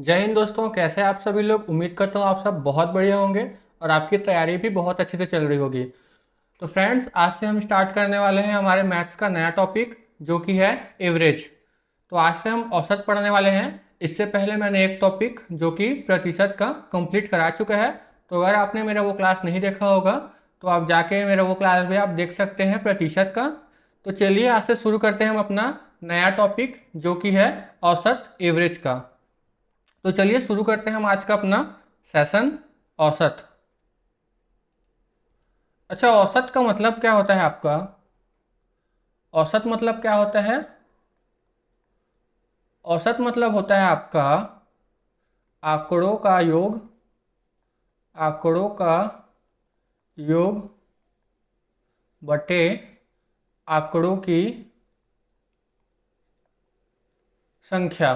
जय हिंद दोस्तों, कैसे हैं आप सभी लोग। उम्मीद करता हूँ आप सब बहुत बढ़िया होंगे और आपकी तैयारी भी बहुत अच्छे से चल रही होगी। तो फ्रेंड्स, आज से हम स्टार्ट करने वाले हैं हमारे मैथ्स का नया टॉपिक जो कि है एवरेज। तो आज से हम औसत पढ़ने वाले हैं। इससे पहले मैंने एक टॉपिक जो कि प्रतिशत का कंप्लीट करा चुका है। तो अगर आपने मेरा वो क्लास नहीं देखा होगा तो आप जाके मेरा वो क्लास भी आप देख सकते हैं प्रतिशत का। तो चलिए आज से शुरू करते हैं हम अपना नया टॉपिक जो कि है औसत एवरेज का। तो चलिए शुरू करते हैं हम आज का अपना सेशन औसत। अच्छा, औसत का मतलब क्या होता है आपका? औसत मतलब क्या होता है? औसत मतलब होता है आपका आंकड़ों का योग। आंकड़ों का योग बटे आंकड़ों की संख्या,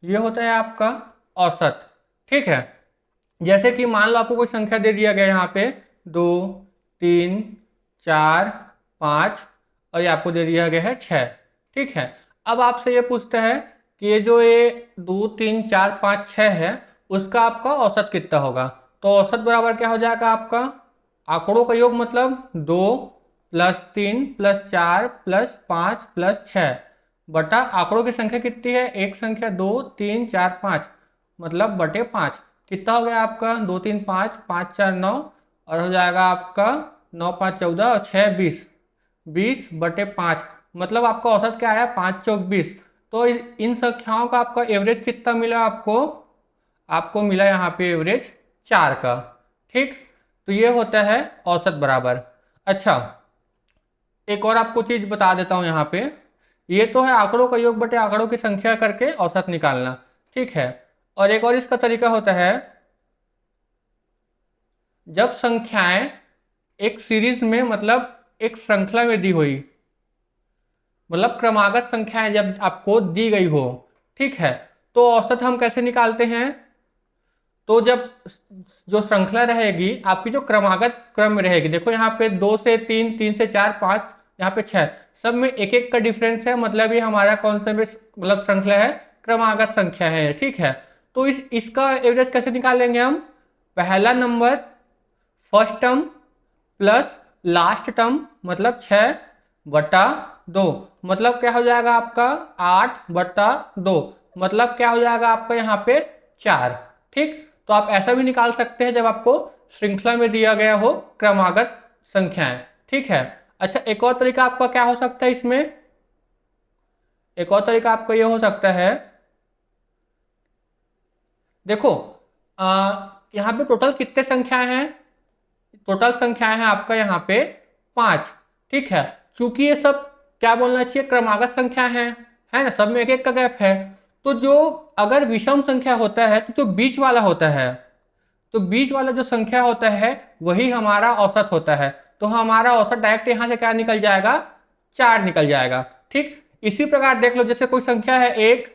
ये होता है आपका औसत। ठीक है। जैसे कि मान लो आपको कोई संख्या दे दिया गया यहाँ पे 2, 3, 4, 5 और ये आपको दे दिया गया है 6। ठीक है। अब आपसे ये पूछता है कि ये 2, 3, 4, 5, 6 है, उसका आपका औसत कितना होगा। तो औसत बराबर क्या हो जाएगा आपका? आंकड़ों का योग मतलब 2 प्लस 3 प्लस 4 प्लस 5 प्लस 6 बटा आंकड़ों की संख्या कितनी है? एक संख्या 2, 3, 4, 5 मतलब बटे 5। कितना हो गया आपका? 2, 3, 5, 5, 4, 9 और हो जाएगा आपका 9, 5, 14 और 6, 20। 20 बटे 5 मतलब आपका औसत क्या आया? 5 चौक 20। तो इन संख्याओं का आपका एवरेज कितना मिला आपको? आपको मिला यहाँ पे एवरेज 4 का। ठीक। तो ये होता है औसत बराबर। अच्छा, एक और आपको चीज बता देता हूँ यहाँ पे। ये तो है आंकड़ों का योग बटे आंकड़ों की संख्या करके औसत निकालना। ठीक है। और एक और इसका तरीका होता है, जब संख्याएं एक सीरीज में मतलब एक श्रृंखला में दी हुई, मतलब क्रमागत संख्याएं जब आपको दी गई हो, ठीक है, तो औसत हम कैसे निकालते हैं? तो जब जो श्रृंखला रहेगी आपकी, जो क्रमागत क्रम में रहेगी, देखो यहाँ पे 2 से 3, 3 से 4, 5, यहाँ पे 6, सब में एक एक का डिफरेंस है, मतलब ये हमारा कौन सा मतलब श्रृंखला है? क्रमागत संख्या है। ठीक है। तो इसका एवरेज कैसे निकालेंगे हम? पहला number first term plus last term मतलब 6 बटा 2 मतलब क्या हो जाएगा आपका? 8 बटा 2 मतलब क्या हो जाएगा आपका यहाँ पे? 4। ठीक। तो आप ऐसा भी निकाल सकते हैं जब आपको श्रृंखला में दिया गया हो क्रमागत संख्याएं। ठीक है। अच्छा, एक और तरीका आपका क्या हो सकता है इसमें? एक और तरीका आपका ये हो सकता है, देखो यहाँ पे टोटल कितने संख्याएं हैं? टोटल संख्याएं हैं आपका यहाँ पे 5। ठीक है। चूंकि ये सब क्या बोलना चाहिए? क्रमागत संख्या है ना, सब में एक एक का गैप है। तो जो अगर विषम संख्या होता है तो जो बीच वाला होता है, तो बीच वाला जो संख्या होता है वही हमारा औसत होता है। तो हमारा औसत डायरेक्ट यहां से क्या निकल जाएगा? 4 निकल जाएगा। ठीक। इसी प्रकार देख लो, जैसे कोई संख्या है 1,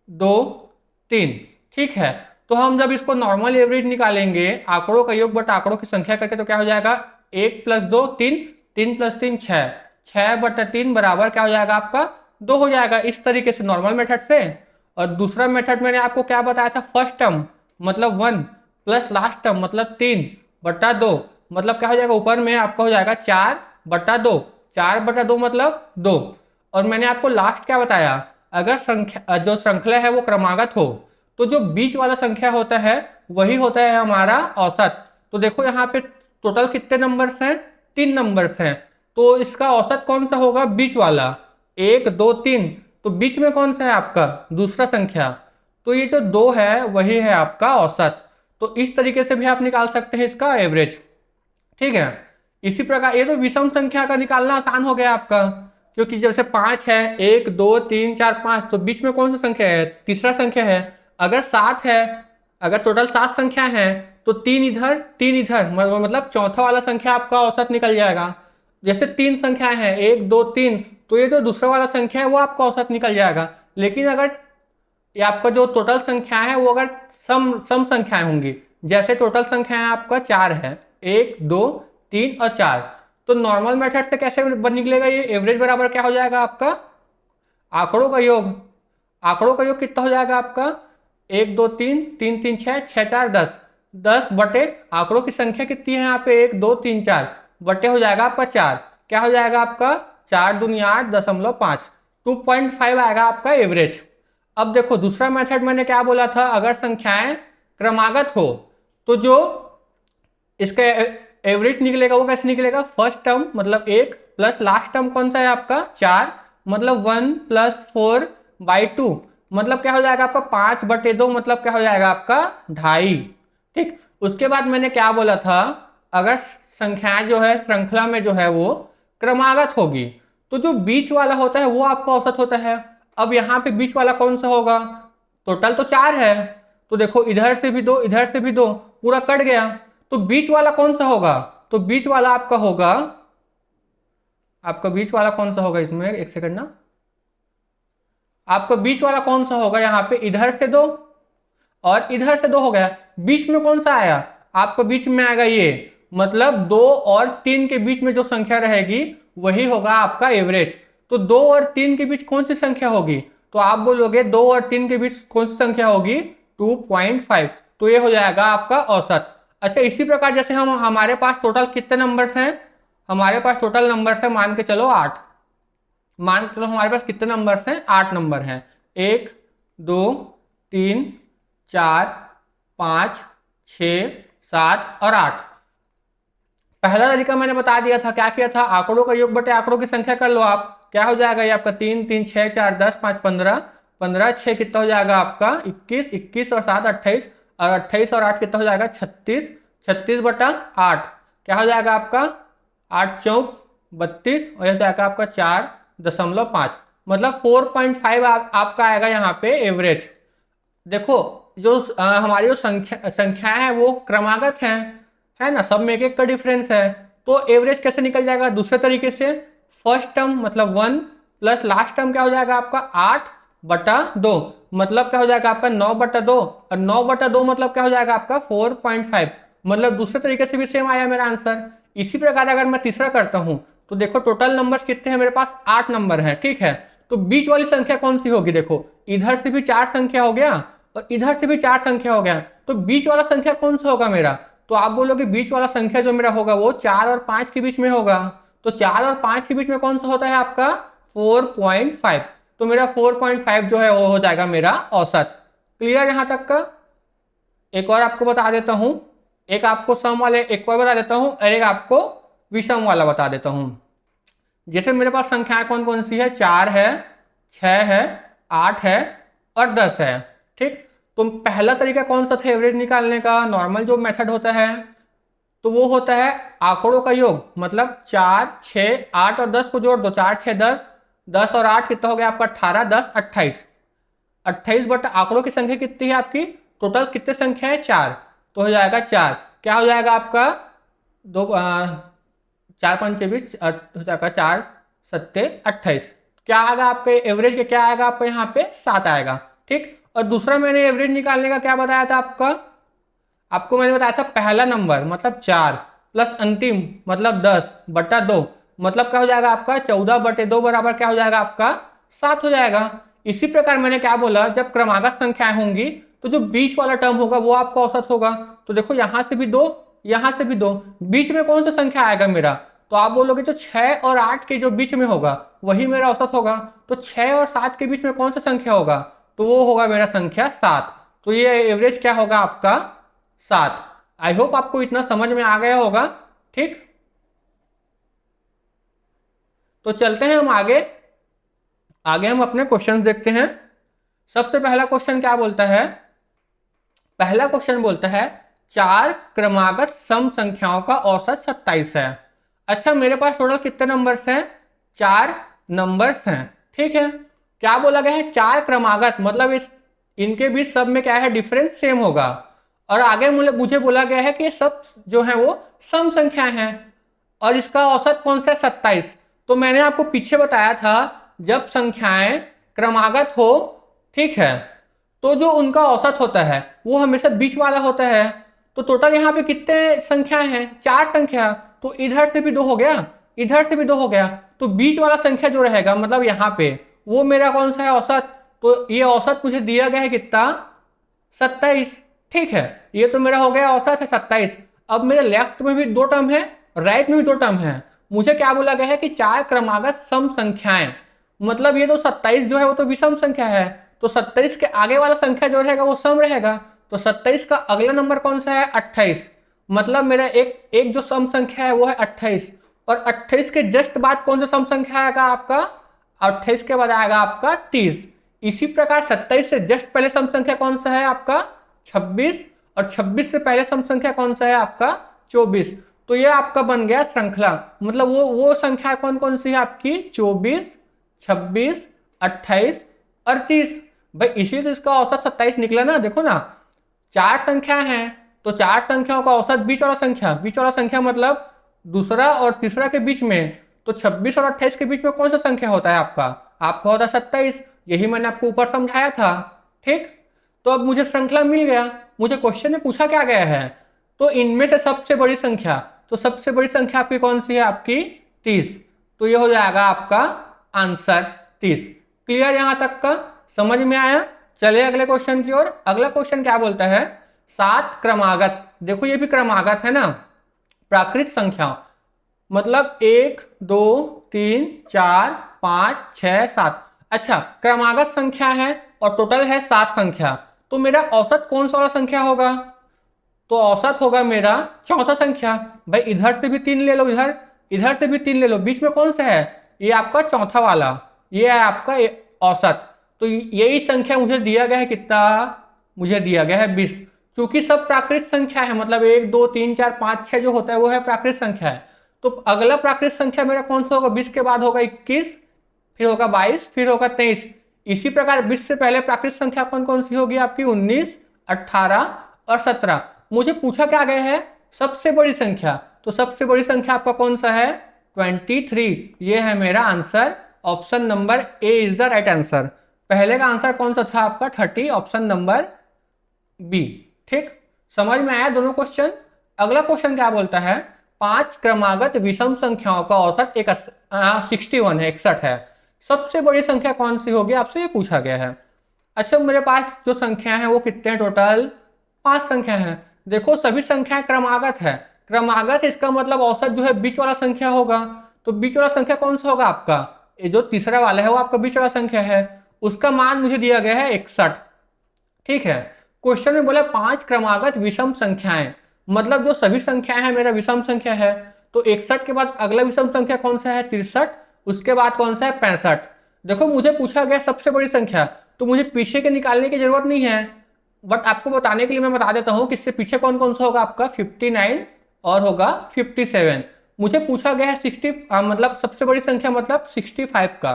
2, 3। ठीक है। तो हम जब इसको नॉर्मल एवरेज निकालेंगे आंकड़ों का योग बटा आंकड़ों की संख्या करके, तो क्या हो जाएगा? 1 प्लस 2 3, 3 प्लस 3 6, 6 बटा 3 बराबर क्या हो जाएगा आपका? 2 हो जाएगा। इस तरीके से नॉर्मल मेथड से। और दूसरा मेथड मैंने आपको क्या बताया था? फर्स्ट टर्म मतलब 1 प्लस लास्ट टर्म मतलब 3 बटा 2 मतलब क्या हो जाएगा? ऊपर में आपका हो जाएगा 4 बटा 2। 4 बटा 2 मतलब 2। और मैंने आपको लास्ट क्या बताया? अगर संख्या जो श्रृंखला है वो क्रमागत हो तो जो बीच वाला संख्या होता है वही होता है हमारा औसत। तो देखो यहाँ पे टोटल कितने नंबर्स हैं? 3 नंबर्स हैं। तो इसका औसत कौन सा होगा? बीच वाला। 1, 2, 3। तो बीच में कौन सा है आपका? दूसरा संख्या। तो ये जो 2 है वही है आपका औसत। तो इस तरीके से भी आप निकाल सकते हैं इसका एवरेज। ठीक है। इसी प्रकार ये तो विषम संख्या का निकालना आसान हो गया आपका, क्योंकि जैसे 5 है, 1, 2, 3, 4, 5, तो बीच में कौन सा संख्या है? तीसरा संख्या है। अगर 7 है, अगर टोटल 7 संख्या है तो 3 इधर 3 इधर मतलब चौथा वाला संख्या आपका औसत निकल जाएगा। जैसे 3 संख्याएं हैं 1, 2, 3, तो ये जो दूसरा वाला संख्या है वो आपका औसत निकल जाएगा। लेकिन अगर ये आपका जो टोटल संख्या है वो अगर सम सम संख्याएं होंगी, जैसे टोटल संख्याएं आपका 4 है, 1, 2, 3 और 4, तो नॉर्मल मेथड से कैसे बन निकलेगा? ये एवरेज बराबर क्या हो जाएगा आपका? आंकड़ों का योग। आंकड़ों का योग कितना हो जाएगा आपका? 1 2 3 3 3 6 6 4 10, 10 बटे आंकड़ों की संख्या कितनी है यहाँ पे 1 2 3 4 बटे हो जाएगा आपका 4, क्या हो जाएगा आपका 4 दूनी 8.5, 2.5 आएगा आपका एवरेज। अब देखो दूसरा मेथड मैंने क्या बोला था, अगर संख्याएं क्रमागत हो तो जो इसका एवरेज निकलेगा वो कैसे निकलेगा, फर्स्ट टर्म मतलब 1 प्लस लास्ट टर्म कौन सा है आपका 4, मतलब 1 प्लस 4/2, मतलब क्या हो जाएगा आपका 5/2, मतलब क्या हो जाएगा आपका 2.5। ठीक, उसके बाद मैंने क्या बोला था, अगर संख्याएं जो है श्रृंखला में जो है वो क्रमागत होगी तो जो बीच वाला होता है वो आपका औसत होता है। अब यहाँ पे बीच वाला कौन सा होगा, टोटल तो 4 है, तो देखो इधर से भी 2 इधर से भी 2, पूरा कट गया, तो बीच वाला कौन सा होगा, तो बीच वाला आपका होगा, आपका बीच वाला कौन सा होगा इसमें, एक सेकंड ना, आपका बीच वाला कौन सा होगा यहाँ पे, इधर से 2 और इधर से 2 हो गया, बीच में कौन सा आया, आपका बीच में आएगा ये, मतलब 2 और 3 के बीच में जो संख्या रहेगी वही होगा आपका एवरेज। तो 2 और 3 के बीच कौन सी संख्या होगी, तो आप बोलोगे 2 और 3 के बीच कौन सी संख्या होगी 2.5, तो ये हो जाएगा आपका औसत। अच्छा, इसी प्रकार जैसे हम हमारे पास टोटल कितने नंबर्स हैं, हमारे पास टोटल नंबर्स है मान के चलो 8, मान के चलो हमारे पास कितने नंबर्स हैं, 8 नंबर हैं, 1 2 3 4 5 6 7 और 8। पहला तरीका मैंने बता दिया था, क्या किया था, आंकड़ों का योग बटे आंकड़ों की संख्या कर लो आप, क्या हो जाएगा ये आपका 3 3 6 4 10 5 15, 15 6 कितना हो जाएगा आपका 21, 21 और 7 28, और 28 और 8 कितना हो जाएगा 36, 36/8 क्या हो जाएगा आपका 8 चौक 32, और यह जाएगा आपका 4.5, मतलब 4.5 आपका आएगा यहाँ पे एवरेज। देखो जो हमारी जो संख्याएं हैं वो क्रमागत हैं, है ना, सब में एक एक का डिफरेंस है, तो एवरेज कैसे निकल जाएगा, दूसरे तरीके से, फर्स्ट टर्म मतलब 1 प्लस लास्ट टर्म क्या हो जाएगा आपका 8/2, मतलब क्या हो जाएगा आपका 9/2, और 9/2 मतलब क्या हो जाएगा आपका 4.5, मतलब दूसरे तरीके से भी सेम आया मेरा आंसर। इसी प्रकार अगर मैं तीसरा करता हूं तो देखो टोटल नंबर्स कितने हैं मेरे पास 8 नंबर है, ठीक है, तो बीच वाली संख्या कौन सी होगी, देखो इधर से भी 4 संख्या हो गया और इधर से भी 4 संख्या हो गया, तो बीच वाला संख्या कौन सा होगा मेरा, तो आप बोलोगे बीच वाला संख्या जो मेरा होगा वो 4 और 5 के बीच में होगा, तो 4 और 5 के बीच में कौन सा होता है आपका 4.5, तो मेरा 4.5 जो है वो हो जाएगा मेरा औसत। क्लियर यहां तक का। एक और आपको बता देता हूं, एक आपको सम वाले एक और बता देता हूं और एक आपको विषम वाला बता देता हूं। जैसे मेरे पास संख्याएं कौन कौन सी है, 4 है, 6 है, 8 है और 10 है, ठीक, तो पहला तरीका कौन सा था एवरेज निकालने का, नॉर्मल जो मेथड होता है, तो वो होता है आंकड़ों का योग, मतलब 4 6 8 और 10 को जोड़ दो, 4 6 10, 10 और 8 कितना हो गया आपका 18, 10 28, 28 बटा आंकड़ों की संख्या कितनी है आपकी, टोटल कितने संख्या है 4, तो हो जाएगा 4, क्या हो जाएगा आपका 2 4 5 20 हो जाएगा 4 7 28, क्या आएगा आपके एवरेज के, क्या आएगा आपका यहाँ पे 7 आएगा, ठीक। और दूसरा मैंने एवरेज निकालने का क्या बताया था आपको मैंने बताया था पहला नंबर मतलब 4 प्लस अंतिम मतलब 10/2, मतलब क्या हो जाएगा आपका 14/2 बराबर क्या हो जाएगा आपका 7 हो जाएगा। इसी प्रकार मैंने क्या बोला, जब क्रमागत संख्याएं होंगी तो जो बीच वाला टर्म होगा वो आपका औसत होगा, तो देखो यहां से भी 2 यहां से भी 2, बीच में कौन सा संख्या आएगा मेरा, तो आप बोलोगे जो 6 और 8 के जो बीच में होगा वही मेरा औसत होगा, तो 6 और 7 के बीच में कौन सा संख्या होगा, तो वो होगा मेरा संख्या 7, तो ये एवरेज क्या होगा आपका 7। आई होप आपको इतना समझ में आ गया होगा, ठीक। तो चलते हैं हम आगे हम अपने क्वेश्चन देखते हैं। सबसे पहला क्वेश्चन क्या बोलता है, पहला क्वेश्चन बोलता है 4 क्रमागत सम संख्याओं का औसत 27 है। अच्छा, मेरे पास टोटल कितने नंबर्स हैं, 4 नंबर्स हैं, ठीक है। क्या बोला गया है 4 क्रमागत, मतलब इस इनके बीच सब में क्या है डिफरेंस सेम होगा, और आगे मुझे बोला गया है कि सब जो है वो सम संख्याएं हैं और इसका औसत कौन सा 27। तो मैंने आपको पीछे बताया था जब संख्याएं क्रमागत हो, ठीक है, तो जो उनका औसत होता है वो हमेशा बीच वाला होता है। तो टोटल यहाँ पे कितने संख्याएं हैं, 4 संख्या, तो इधर से भी 2 हो गया, इधर से भी 2 हो गया, तो बीच वाला संख्या जो रहेगा मतलब यहाँ पे वो मेरा कौन सा है औसत, तो ये औसत मुझे दिया गया है कितना 27। ठीक है, ये तो मेरा हो गया औसत है 27। अब मेरे लेफ्ट में भी दो टर्म है, राइट में भी दो टर्म है। मुझे क्या बोला गया है कि चार क्रमागत सम संख्याएं, मतलब ये तो 27 जो है वो तो विषम संख्या है, तो 27 के आगे वाला संख्या जो रहेगा वो सम रहेगा। तो 27 का अगला नंबर कौन सा है? 28। मतलब मेरा एक एक जो सम संख्या है वो है 28, और 28 के जस्ट बाद कौन सा सम संख्या आएगा आपका? 28 के बाद आएगा आपका 30। इसी प्रकार 27 से जस्ट पहले सम संख्या कौन सा है आपका? 26, और 26 से पहले सम संख्या कौन सा है आपका? 24। तो ये आपका बन गया श्रृंखला, मतलब वो संख्या कौन कौन सी है आपकी? 24, 26, 28 और 30। भाई इसी तो इसका औसत 27 निकला ना। देखो ना, चार संख्या है, तो चार संख्याओं का औसत बीच वाला संख्या, बीच वाला संख्या मतलब दूसरा और तीसरा के बीच में, तो 26 और 28 के बीच में कौन सा संख्या होता है आपका? आपका होता है 27। यही मैंने आपको ऊपर समझाया था। ठीक, तो अब मुझे श्रृंखला मिल गया। मुझे क्वेश्चन में पूछा क्या गया है? तो इनमें से सबसे बड़ी संख्या, तो सबसे बड़ी संख्या आपकी कौन सी है? आपकी 30। तो ये हो जाएगा आपका आंसर 30। क्लियर यहां तक का? समझ में आया? चलिए अगले क्वेश्चन की ओर। अगला क्वेश्चन क्या बोलता है? 7 क्रमागत, देखो ये भी क्रमागत है ना, प्राकृत संख्या, मतलब 1 2 3 4 5 6 7। अच्छा, क्रमागत संख्या है और टोटल है 7 संख्या, तो मेरा औसत कौन सा वाला संख्या होगा? तो औसत होगा मेरा चौथा संख्या। भाई इधर से भी 3 ले लो, इधर इधर से भी 3 ले लो, बीच में कौन सा है? ये आपका चौथा वाला, ये है आपका औसत। तो यही संख्या मुझे दिया गया है कितना? मुझे दिया गया है 20। क्योंकि सब प्राकृत संख्या है, मतलब 1 2 3 4 5 6 जो होता है वो है प्राकृत संख्या है। तो अगला प्राकृत संख्या मेरा कौन सा होगा? 20 के बाद होगा 21, फिर होगा 22, फिर होगा 23। इसी प्रकार 20 से पहले प्राकृत संख्या कौन कौन सी होगी आपकी? 19, 18 और 17। मुझे पूछा क्या गया है? सबसे बड़ी संख्या। तो सबसे बड़ी संख्या आपका कौन सा है? 23। ये है मेरा answer. Option number A is the right answer. पहले का आंसर कौन सा था आपका? 30, ऑप्शन नंबर बी। ठीक, समझ में आया दोनों क्वेश्चन? अगला क्वेश्चन क्या बोलता है? 5 क्रमागत विषम संख्याओं का औसत 61 है, 61 है। सबसे बड़ी संख्या कौन सी होगी? आपसे ये पूछा गया है। अच्छा, मेरे पास जो संख्या है वो कितने हैं? टोटल 5 संख्या है। देखो सभी संख्याएं क्रमागत है। क्रमागत इसका मतलब औसत जो है बीच वाला संख्या होगा। तो बीच वाला संख्या कौन सा होगा आपका? ये जो तीसरा वाला है वो आपका बीच वाला संख्या है, उसका मान मुझे दिया गया है 61। ठीक है, क्वेश्चन में बोला 5 क्रमागत विषम संख्याएं, मतलब जो सभी संख्याएं हैं मेरा विषम संख्या है। तो 61 के बाद अगला विषम संख्या कौन सा है? 63। उसके बाद कौन सा है? 65। देखो मुझे पूछा गया सबसे बड़ी संख्या, तो मुझे पीछे के निकालने की जरूरत नहीं है, बट आपको बताने के लिए मैं बता देता हूं कि इससे पीछे कौन कौन सा होगा आपका? 59 और होगा 57। मुझे पूछा गया है 60, मतलब सबसे बड़ी संख्या मतलब 65 का,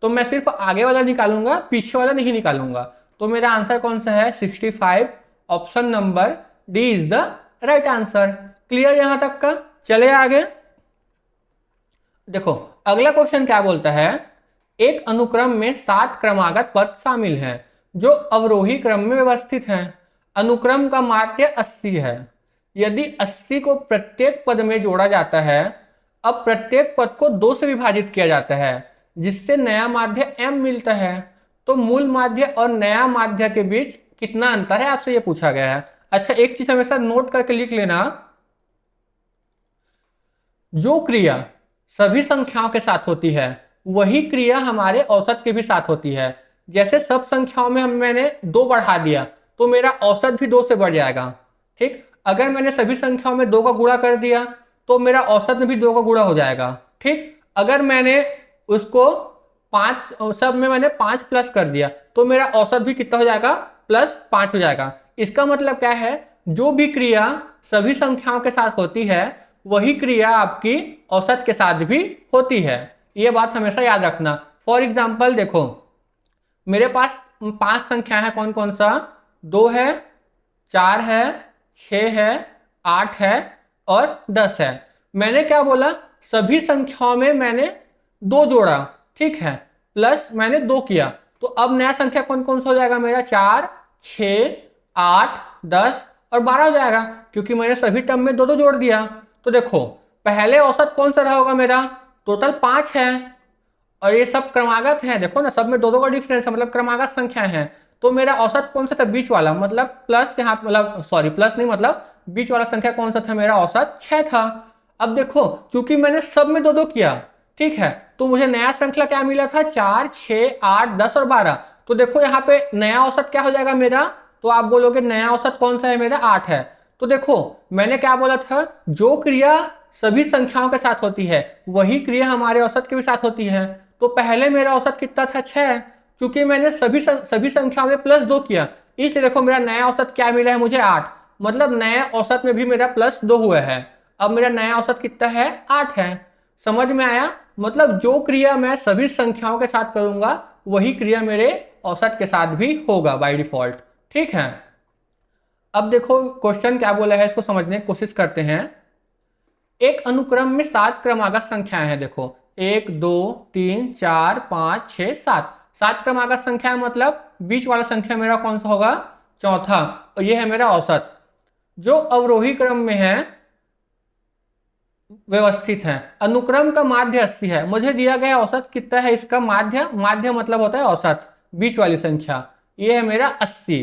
तो मैं सिर्फ आगे वाला निकालूंगा, पीछे वाला नहीं निकालूंगा। तो मेरा आंसर कौन सा है? 65। Option number D is the right answer. Clear यहां तक का? चले आगे। देखो अगला क्वेश्चन क्या बोलता है? एक अनुक्रम में 7 क्रमागत पद शामिल हैं जो अवरोही क्रम में व्यवस्थित हैं। अनुक्रम का माध्य 80 है। यदि 80 को प्रत्येक पद में जोड़ा जाता है, अब प्रत्येक पद को 2 से विभाजित किया जाता है जिससे नया माध्य m मिलता है, तो मूल माध्य और नया माध्य के बीच कितना अंतर है? आपसे ये पूछा गया है। अच्छा, एक चीज हमेशा नोट करके लिख लेना, जो क्रिया सभी संख्याओं के साथ होती है वही क्रिया हमारे औसत के भी साथ होती है। जैसे सब संख्याओं में मैंने 2 बढ़ा दिया तो मेरा औसत भी 2 से बढ़ जाएगा। ठीक, अगर मैंने सभी संख्याओं में 2 का गुणा कर दिया तो मेरा औसत में भी 2 का गुणा हो जाएगा। ठीक, अगर मैंने उसको 5, सब में मैंने 5 प्लस कर दिया तो मेरा औसत भी कितना हो जाएगा? +5 हो जाएगा। इसका मतलब क्या है? जो भी क्रिया सभी संख्याओं के साथ होती है वही क्रिया आपकी औसत के साथ भी होती है। यह बात हमेशा याद रखना। फॉर एग्जाम्पल देखो, मेरे पास 5 संख्या है, कौन कौन सा? 2 है, 4 है, 6 है, 8 है और 10 है। मैंने क्या बोला? सभी संख्याओं में मैंने 2 जोड़ा, ठीक है, प्लस मैंने 2 किया, तो अब नया संख्या कौन कौन सा हो जाएगा मेरा? 4, 6, 8, 10 और 12 हो जाएगा, क्योंकि मैंने सभी टर्म में 2 जोड़ दिया। तो देखो पहले औसत कौन सा रहा होगा मेरा? टोटल 5 है और ये सब क्रमागत है। देखो ना, सब में 2 का डिफरेंस है, मतलब क्रमागत संख्या है। तो मेरा औसत कौन सा था, बीच वाला, मतलब प्लस यहाँ, मतलब सॉरी प्लस नहीं, मतलब बीच वाला संख्या कौन सा था, मेरा औसत 6 था। अब देखो चूंकि मैंने सब में 2-2 किया, ठीक है, तो मुझे नया श्रृंखला क्या मिला था, 4, 6, 8, 10 और 12। तो देखो यहाँ पे नया औसत क्या हो जाएगा मेरा, तो आप बोलोगे नया औसत कौन सा है मेरा, 8 है। तो देखो मैंने क्या बोला था, जो क्रिया सभी संख्याओं के साथ होती है वही क्रिया हमारे औसत के भी साथ होती है। तो पहले मेरा औसत कितना था, 6, क्योंकि मैंने सभी संख्याओं में +2 किया, इसलिए देखो मेरा नया औसत क्या मिला है मुझे, 8। मतलब नया औसत में भी मेरा +2 हुआ है। अब मेरा नया औसत कितना है, 8 है। समझ में आया, मतलब जो क्रिया मैं सभी संख्याओं के साथ करूंगा वही क्रिया मेरे औसत के साथ भी होगा बाय डिफॉल्ट। ठीक है, अब देखो क्वेश्चन क्या बोला है, इसको समझने की कोशिश करते हैं। एक अनुक्रम में 7 क्रमागत संख्याएं हैं, देखो 1, 2, 3, 4, 5, 6, 7। 7 क्रमागत संख्या मतलब बीच वाला संख्या मेरा कौन सा होगा, चौथा, और ये है मेरा औसत। जो अवरोही क्रम में है व्यवस्थित है। अनुक्रम का माध्य 80 है, मुझे दिया गया औसत कितना है इसका, माध्य मतलब होता है औसत, बीच वाली संख्या, ये है मेरा 80।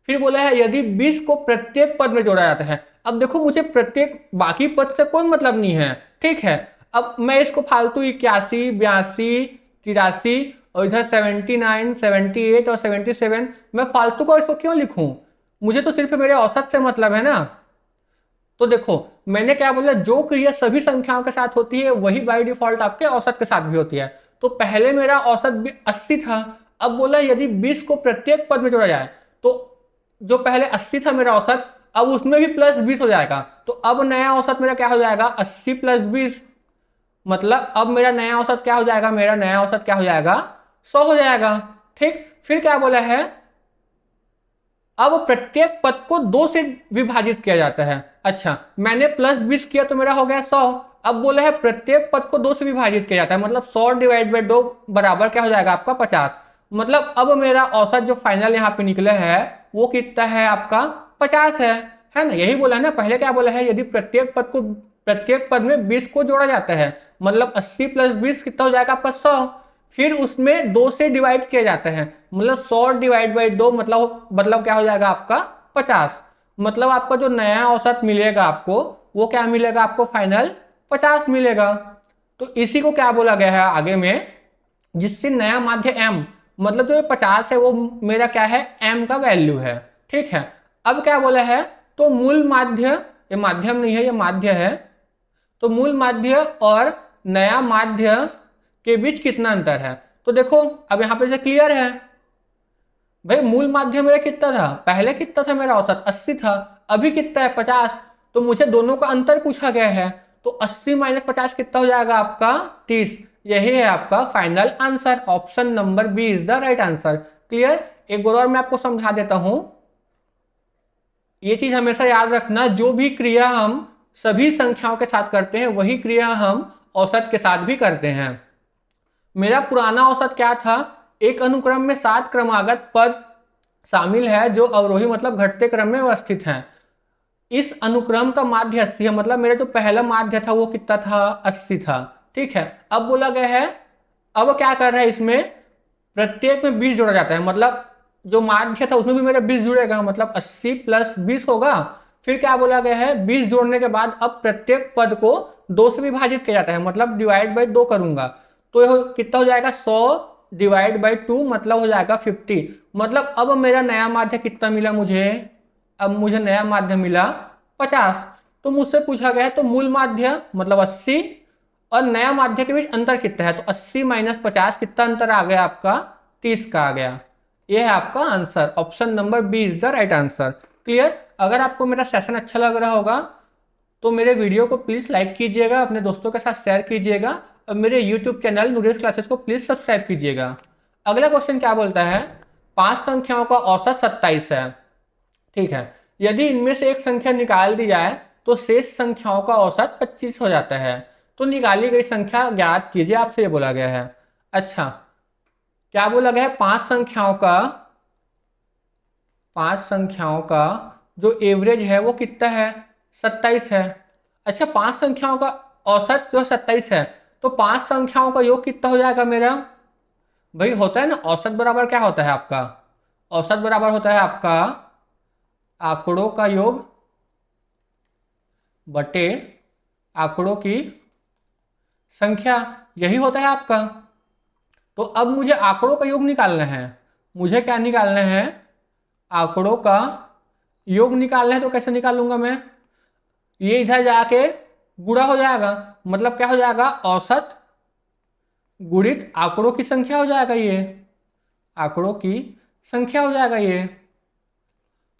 फिर बोला है यदि 20 को प्रत्येक पद में जोड़ा जाता है। अब देखो मुझे प्रत्येक बाकी पद से कोई मतलब नहीं है, ठीक है। अब मैं इसको फालतू 81, 82, 83 और इधर 79, 78 और 77 मैं फालतू को इसको क्यों लिखूं, मुझे तो सिर्फ मेरे औसत से मतलब है ना। तो देखो मैंने क्या बोला, जो क्रिया सभी संख्याओं के साथ होती है वही बाय डिफॉल्ट आपके औसत के साथ भी होती है। तो पहले मेरा औसत भी 80 था, अब बोला यदि 20 को प्रत्येक पद में जोड़ा जाए, तो जो पहले 80 था मेरा औसत, अब उसमें भी +20 हो जाएगा। तो अब नया औसत मेरा क्या हो जाएगा, 80 + 20, मतलब अब मेरा नया औसत क्या हो जाएगा, मेरा नया औसत क्या हो जाएगा, 100 हो जाएगा। ठीक, फिर क्या बोला है, अब प्रत्येक पद को 2 से विभाजित किया जाता है। अच्छा, मैंने +20 किया तो मेरा हो गया 100। अब बोला है प्रत्येक पद को 2 से विभाजित किया जाता है, मतलब 100 / 2 बराबर क्या हो जाएगा आपका 50। मतलब अब मेरा औसत जो फाइनल यहाँ पे निकला है वो कितना है आपका, 50 है ना। यही बोला है ना, पहले क्या बोला है, यदि प्रत्येक पद में 20 को जोड़ा जाता है, मतलब 80 + 20 कितना हो जाएगा आपका 100। फिर उसमें 2 से डिवाइड किया जाता है, मतलब 100 / 2 मतलब क्या हो जाएगा आपका 50। मतलब आपका जो नया औसत मिलेगा आपको वो क्या मिलेगा आपको, फाइनल 50 मिलेगा। तो इसी को क्या बोला गया है आगे में, जिससे नया माध्य m, मतलब जो ये 50 है वो मेरा क्या है, m का वैल्यू है। ठीक है, अब क्या बोला है, तो मूल माध्य, ये माध्यम नहीं है ये माध्य है, तो मूल माध्य और नया माध्य के बीच कितना अंतर है। तो देखो अब यहां पे से क्लियर है भाई, मूल माध्य मेरा कितना था, पहले कितना था मेरा औसत 80 था, अभी कितना है 50। तो मुझे दोनों का अंतर पूछा गया है, तो 80 - 50 कितना हो जाएगा आपका 30। यही है आपका final answer, option number B is the right answer. Clear, एक बार और मैं आपको समझा देता हूं, ये चीज हमेशा याद रखना, जो भी क्रिया हम सभी संख्याओं के साथ करते हैं वही क्रिया हम औसत के साथ भी करते हैं। मेरा पुराना औसत क्या था, एक अनुक्रम में 7 क्रमागत पद शामिल है जो अवरोही मतलब घटते क्रम में व्यवस्थित हैं। इस अनुक्रम का माध्य 80 है, मतलब मेरा जो पहला माध्य था वो कितना था, 80 था। ठीक है, अब बोला गया है, अब क्या कर रहा है इसमें, प्रत्येक में 20 जोड़ा जाता है, मतलब जो माध्य था उसमें भी मेरा 20 जुड़ेगा, मतलब 80 + 20 होगा। फिर क्या बोला गया है, 20 जोड़ने के बाद अब प्रत्येक पद को 2 से विभाजित किया जाता है, मतलब ÷ 2 करूंगा, तो यह कितना हो जाएगा, 100 ÷ 2 मतलब हो जाएगा 50। मतलब अब मेरा नया माध्य कितना मिला मुझे, अब मुझे नया माध्य मिला 50। तो मुझसे पूछा गया है तो मूल माध्य मतलब 80 और नया माध्य के बीच अंतर कितना है, तो 80 - 50 कितना अंतर आ गया आपका, 30 का आ गया। यह है आपका answer, option number B is the right answer. Clear, अगर आपको मेरा सेशन अच्छा लग रहा होगा तो मेरे वीडियो को प्लीज़ लाइक कीजिएगा, अपने दोस्तों के साथ शेयर कीजिएगा और मेरे यूट्यूब चैनल नूरेश क्लासेस को प्लीज़ सब्सक्राइब कीजिएगा। अगला क्वेश्चन क्या बोलता है, 5 संख्याओं का औसत 27 है। ठीक है, यदि इनमें से एक संख्या निकाल दी जाए तो शेष संख्याओं का औसत 25 हो जाता है। तो निकाली गई संख्या ज्ञात कीजिए, आपसे ये बोला गया है। अच्छा, क्या बोला गया है, 5 संख्याओं का जो एवरेज है वो कितना है, 27 है। अच्छा, 5 संख्याओं का औसत जो 27 है, तो 5 संख्याओं का योग कितना हो जाएगा मेरा, भाई होता है ना औसत बराबर क्या होता है आपका, औसत बराबर होता है आपका आंकड़ों का योग बटे आंकड़ों की संख्या, यही होता है आपका। तो अब मुझे आंकड़ों का योग निकालना है। मुझे क्या निकालना है? आंकड़ों का योग निकालना है। तो कैसे निकालूंगा मैं? ये इधर जाके गुणा हो जाएगा, मतलब क्या हो जाएगा? औसत गुणित आंकड़ों की संख्या हो जाएगा। ये आंकड़ों की संख्या हो जाएगा ये।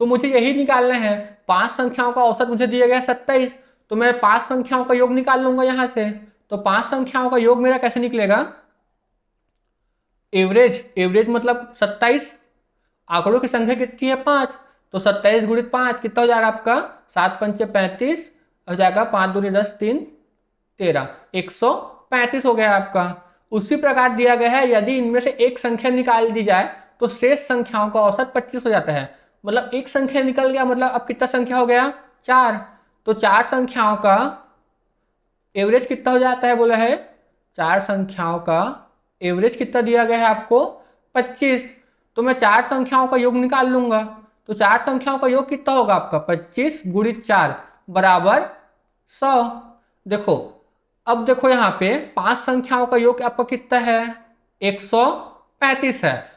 तो मुझे यही निकालना है। 5 संख्याओं का औसत मुझे दिया गया 27, तो मैं 5 संख्याओं का योग निकाल लूंगा यहां से। तो 5 संख्याओं का योग मेरा कैसे निकलेगा? एवरेज, एवरेज मतलब 27, आंकड़ों की संख्या कितनी है? 5, तो 27 गुणित 5 कितना हो जाएगा आपका? 7 पंचे 35 हो जाएगा, 5 दूनी 10 3 13, 135 हो गया आपका। उसी प्रकार दिया गया है, यदि इनमें से एक संख्या निकाल दी जाए तो शेष संख्याओं का औसत 25 हो जाता है। मतलब एक संख्या निकल गया, मतलब अब कितना संख्या हो गया? 4। तो 4 संख्याओं का एवरेज कितना हो जाता है? बोला है 4 संख्याओं का एवरेज कितना दिया गया है आपको? 25। तो मैं 4 संख्याओं का योग निकाल लूंगा। तो 4 संख्याओं का योग कितना होगा आपका? 25 गुणित 4 बराबर 100। देखो, अब देखो यहाँ पे 5 संख्याओं का योग आपका कितना है? 135 है।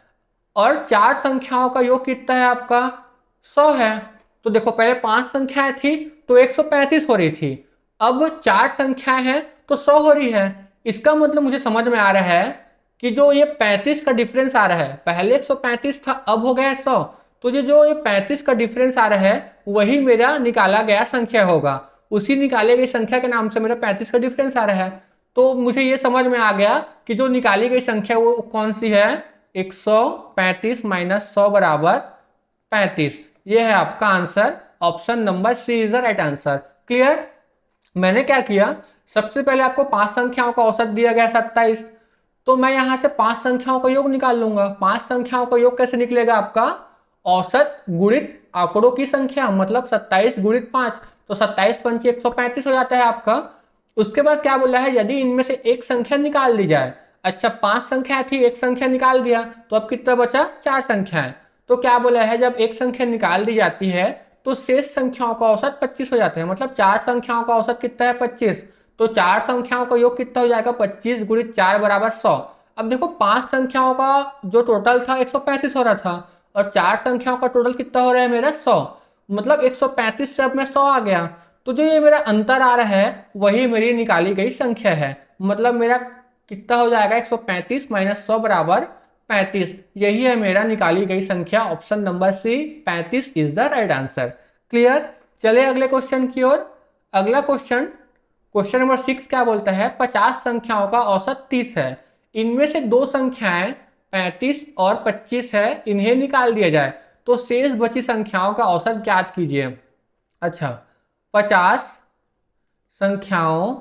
और 4 संख्याओं का योग कितना है आपका? 100 है। तो देखो, पहले 5 संख्याएं थी तो 135 हो रही थी, अब 4 संख्याएं हैं तो 100 हो रही है। इसका मतलब मुझे समझ में आ रहा है कि जो ये 35 का डिफरेंस आ रहा है, पहले 135 था अब हो गया है 100, तो ये जो ये 35 का डिफरेंस आ रहा है वही मेरा निकाला गया संख्या होगा। उसी निकाले गई संख्या के नाम से मेरा 35 का डिफरेंस आ रहा है। तो मुझे ये समझ में आ गया कि जो निकाली गई संख्या वो कौन सी है? 135 माइनस 100 बराबर 35। ये है आपका answer. Option number C is the right answer. Clear? मैंने क्या किया, सबसे पहले आपको 5 संख्याओं का औसत दिया गया 27, तो मैं यहां से 5 संख्याओं का योग निकाल लूंगा। 5 संख्याओं का योग कैसे निकलेगा आपका? औसत गुणित आंकड़ों की संख्या, मतलब 27 गुणित 5, तो 27 पंचे 135 हो जाता है आपका। उसके बाद क्या बोला है? यदि इनमें से एक संख्या निकाल ली जाए। अच्छा, 5 संख्या थी, एक संख्या निकाल दिया, तो अब कितना बचा? 4 संख्याएं। तो क्या बोला है? जब एक संख्या निकाल दी जाती है तो शेष संख्याओं का औसत 25 हो जाता है। मतलब 4 संख्याओं का औसत कितना है? 25। तो 4 संख्याओं का योग कितना हो जाएगा? 25 गुणित 4 बराबर 100। अब देखो, 5 संख्याओं का जो टोटल था 135 हो रहा था, और 4 संख्याओं का टोटल कितना हो रहा है मेरा? 100। मतलब 135 से अब मैं 100 आ गया। तो जो ये मेरा अंतर आ रहा है वही मेरी निकाली गई संख्या है। मतलब मेरा कितना हो जाएगा? 135 माइनस 100 बराबर 35। यही है मेरा निकाली गई संख्या। Option number C 35 is the right answer. Clear? चले अगले क्वेश्चन की ओर। अगला क्वेश्चन, क्वेश्चन नंबर 6 क्या बोलता है? 50 संख्याओं का औसत 30 है, इनमें से दो संख्याएं 35 और 25 है, इन्हें निकाल दिया जाए तो शेष बची संख्याओं का औसत ज्ञात कीजिए। अच्छा, 50 संख्याओं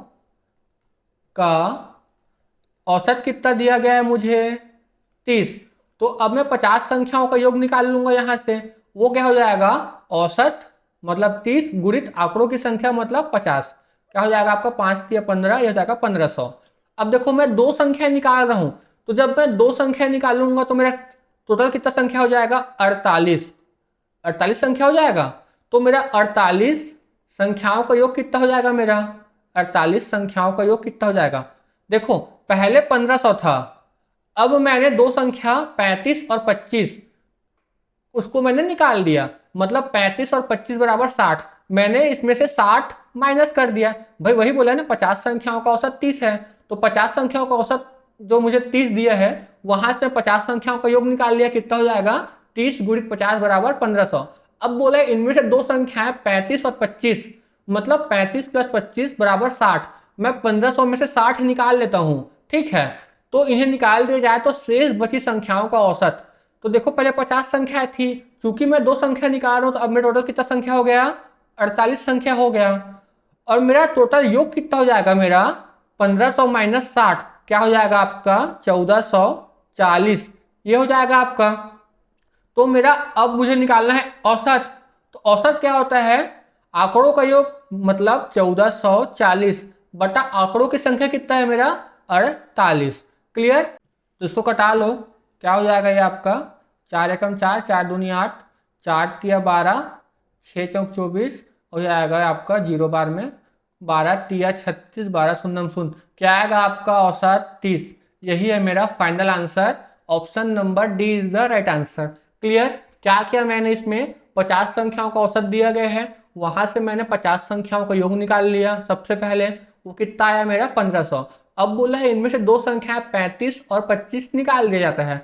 का औसत कितना दिया गया है मुझे? 30। तो अब मैं 50 संख्याओं का योग निकाल लूंगा यहां से। वो क्या हो जाएगा? औसत मतलब 30 गुणित आंकड़ों की संख्या मतलब 50। क्या हो जाएगा आपका? 5 या 15, यह हो जाएगा 1500। अब देखो, मैं दो संख्या निकाल रहा हूं, तो जब मैं दो संख्या निकालूंगा तो मेरा टोटल कितना संख्या हो जाएगा? 48। 48 संख्या हो जाएगा। तो मेरा 48 संख्याओं का योग कितना हो जाएगा मेरा? 48 संख्याओं का योग कितना हो जाएगा? देखो, पहले 1500 था, अब मैंने दो संख्या 35 और 25 उसको मैंने निकाल दिया, मतलब 35 और 25 बराबर 60। मैंने इसमें से 60 माइनस कर दिया। भाई वही बोला ना, 50 संख्याओं का औसत 30 है, तो 50 संख्याओं का औसत जो मुझे 30 दिया है वहां से 50 संख्याओं का योग निकाल लिया। कितना हो जाएगा? 30 गुणित 50 बराबर 1500। अब बोला इनमें से दो संख्याएं 35 और 25, मतलब 35 प्लस 25 बराबर 60। मैं 1500 में से 60 निकाल लेता हूं, ठीक है? तो इन्हें निकाल दिया जाए तो शेष बची संख्याओं का औसत। तो देखो, पहले 50 संख्या थी, चूंकि मैं दो संख्या निकाल रहा हूं तो अब मेरा टोटल कितना संख्या हो गया? 48 संख्या हो गया। और मेरा टोटल योग कितना हो जाएगा मेरा? 1500 माइनस 60 क्या हो जाएगा आपका? 1440। ये हो जाएगा आपका। तो मेरा अब मुझे निकालना है औसत। तो औसत क्या होता है? आंकड़ों का योग, मतलब 1440 बटा आंकड़ों की संख्या कितना है मेरा? 48। क्लियर? तो इसको कटा लो, क्या हो जाएगा ये आपका? 4 एकम 4, 4 दूनी 8, 4 तिया 12, 6 चौक 24 और ये आएगा आपका 0 बार में 12 तिया 36, 12 शून्यम शून्य, क्या आएगा आपका औसत 30। यही है मेरा final answer, option number D is the right answer. Clear. क्या किया मैंने, इसमें 50 संख्याओं का औसत दिया गया है, वहां से मैंने 50 संख्याओं का योग निकाल लिया सबसे पहले, वो कितना आया मेरा 1500। अब बोला है इनमें से दो संख्याएं 35 और 25 निकाल दिया जाता है,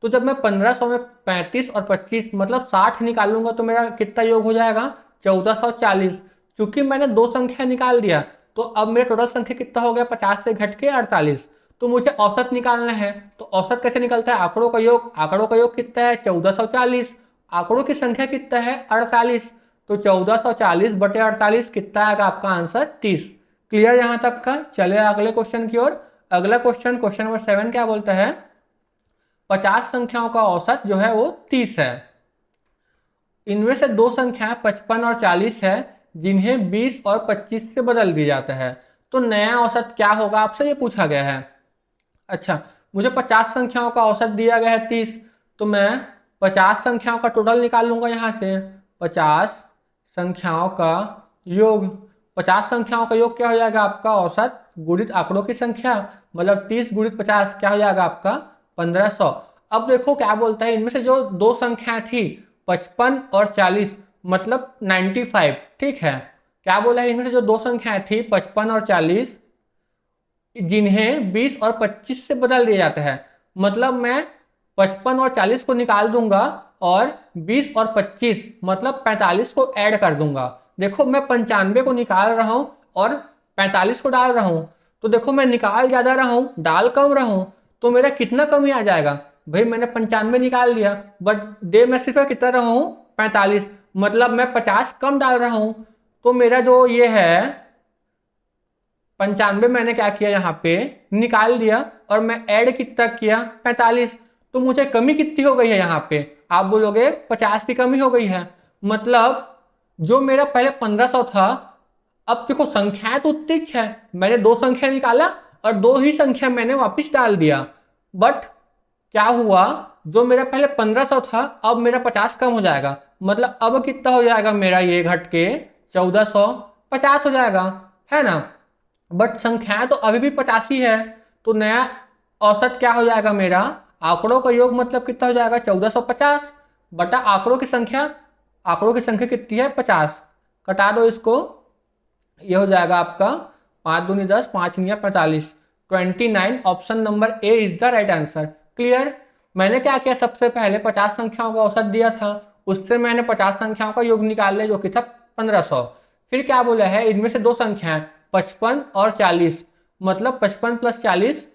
तो जब मैं 1500 में 35 और 25 मतलब 60 निकालूंगा तो मेरा कितना योग हो जाएगा 1440। चूंकि मैंने दो संख्या निकाल दिया तो अब मेरा टोटल संख्या कितना हो गया 50 से घट के 48। तो मुझे औसत निकालना है, तो औसत कैसे निकलता है, आंकड़ों का योग, आंकड़ों का योग कितना है 1440, आंकड़ों की संख्या कितना है 48, तो 1440 बटे 48 कितना आएगा आपका आंसर 30। क्लियर यहां तक का। चले अगले क्वेश्चन की ओर। अगला क्वेश्चन, क्वेश्चन नंबर 7 क्या बोलता है, 50 संख्याओं का औसत जो है वो 30 है, इनमें से दो संख्याएं 55 और 40 है जिन्हें 20 और 25 से बदल दिया जाता है, तो नया औसत क्या होगा आपसे ये पूछा गया है। अच्छा, मुझे 50 संख्याओं का औसत दिया गया है 30, तो मैं 50 संख्याओं का टोटल निकाल लूंगा यहाँ से, 50 संख्याओं का योग, 50 संख्याओं का योग क्या हो जाएगा आपका औसत गुणित आंकड़ों की संख्या, मतलब 30 गुणित 50 क्या हो जाएगा आपका 1500। अब देखो क्या बोलता है, इनमें से जो दो संख्याएं थी 55 और 40 मतलब 95, ठीक है। क्या बोला है, इनमें से जो दो संख्याएं थी 55 और 40 जिन्हें 20 और 25 से बदल दिया जाता है, मतलब मैं 55 और 40 को निकाल दूंगा और 20 और 25 मतलब 45 को ऐड कर दूंगा। देखो मैं 95 को निकाल रहा हूं और 45 को डाल रहा हूं, तो देखो मैं निकाल ज्यादा रहा हूं डाल कम रहा हूं, तो मेरा कितना कमी आ जाएगा भाई, मैंने 95 निकाल लिया बट दे मैं सिर्फ कितना रहा हूं 45, मतलब मैं 50 कम डाल रहा हूं, तो मेरा जो ये है 95 मैंने क्या किया यहाँ पे निकाल दिया और मैं ऐड कितना किया 45, तो मुझे कमी कितनी हो गई है यहाँ पे, आप बोलोगे 50 की कमी हो गई है, मतलब जो मेरा पहले 1500 था, अब देखो संख्याएं तो उतनी है, मैंने दो संख्या निकाला और दो ही संख्या मैंने वापस डाल दिया, बट क्या हुआ जो मेरा पहले 1500 था अब मेरा 50 कम हो जाएगा, मतलब अब कितना हो जाएगा मेरा ये घट के 1450 हो जाएगा, है ना। बट संख्याएं तो अभी भी 85 है, तो नया औसत क्या हो जाएगा मेरा, आंकड़ों का योग मतलब कितना हो जाएगा 1450 बटा आंकड़ों की संख्या, आंकड़ों की संख्या कितनी है 50, कटा दो इसको, ये हो जाएगा आपका 5 दूनी 10, 5 निया 45, 29, option number A is the right answer. Clear. मैंने क्या किया, सबसे पहले 50 संख्याओं का औसत दिया था, उससे मैंने 50 संख्याओं का योग निकाल लिया जो कि था 1500। फिर क्या बोला है, इनमें से दो संख्याएं 55 और 40 मतलब 55 प्लस 40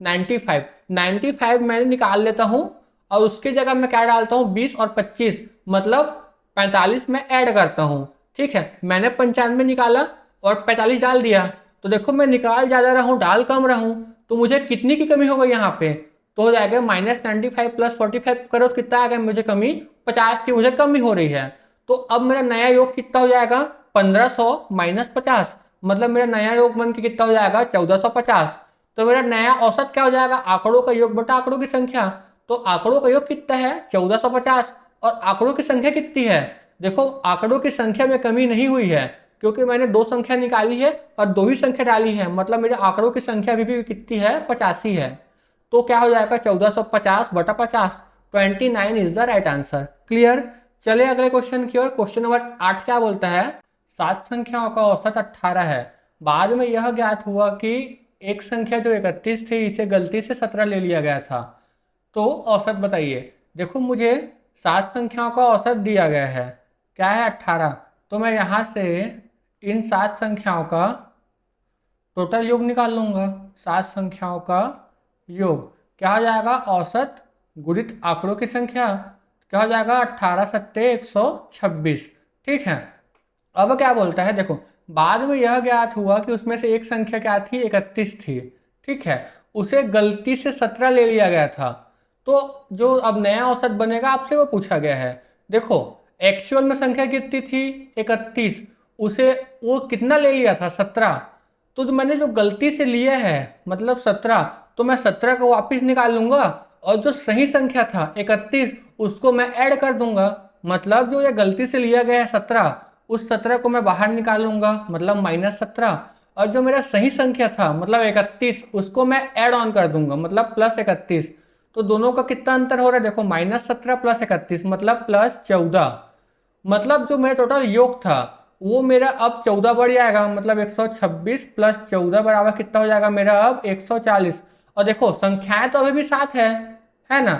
95, 95 मैंने निकाल लेता हूं और उसकी जगह मैं क्या डालता हूं 20 और 25 मतलब 45 में ऐड करता हूं, ठीक है। मैंने 95 निकाला और 45 डाल दिया, तो देखो मैं निकाल ज्यादा रहा हूं डाल कम रहा हूं, तो मुझे कितनी की कमी हो गई यहाँ पे, तो हो जाएगा -95 प्लस 45 करो कितना आ गया मुझे कमी 50 की मुझे कमी हो रही है, तो अब मेरा नया योग कितना हो जाएगा 1500 माइनस 50 मतलब मेरा नया योग बन के कितना हो जाएगा 1450, तो मेरा नया औसत क्या हो जाएगा आंकड़ों का योग बटा आंकड़ों की संख्या, तो आंकड़ों का योग कितना है 1450 और आंकड़ों की संख्या कितनी है, देखो आंकड़ों की संख्या में कमी नहीं हुई है क्योंकि मैंने दो संख्या निकाली है और दो ही संख्या डाली है, मतलब मेरे आंकड़ों की संख्या अभी भी कितनी है 85 है, तो क्या हो जाएगा 1450 बटा 50, 29 is the right answer. Clear. चले अगले क्वेश्चन की ओर। क्वेश्चन नंबर 8 क्या बोलता है, 7 संख्याओं का औसत 18 है, बाद में यह ज्ञात हुआ कि एक संख्या जो 31 थी इसे गलती से 17 ले लिया गया था, तो औसत बताइए। देखो मुझे 7 संख्याओं का औसत दिया गया है, क्या है 18, तो मैं यहाँ से इन 7 संख्याओं का टोटल योग निकाल लूंगा, 7 संख्याओं का योग क्या हो जाएगा औसत गुणित आंकड़ों की संख्या, क्या हो जाएगा 18 सत्ते 126, ठीक है। अब क्या बोलता है, देखो बाद में यह ज्ञात हुआ कि उसमें से एक संख्या क्या थी 31 थी, ठीक है, उसे गलती से 17 ले लिया गया था, तो जो अब नया औसत बनेगा आपसे वो पूछा गया है। देखो एक्चुअल में संख्या कितनी थी 31, उसे वो कितना ले लिया था 17, तो जो मैंने जो गलती से लिया है मतलब 17, तो मैं 17 को वापस निकाल लूंगा और जो सही संख्या था 31 उसको मैं ऐड कर दूंगा, मतलब जो ये गलती से लिया गया है 17, उस 17 को मैं बाहर निकालूंगा, मतलब -17, और जो मेरा सही संख्या था मतलब 31, उसको मैं ऐड ऑन कर दूंगा, मतलब +31। तो दोनों का कितना अंतर हो रहा है, देखो -17 + 31 मतलब +14। मतलब जो मेरा टोटल योग था वो मेरा अब 14 बढ़ जाएगा, मतलब 126 + 14 बराबर कितना हो जाएगा मेरा अब 140। और देखो संख्याएं तो अभी भी 7 है ना।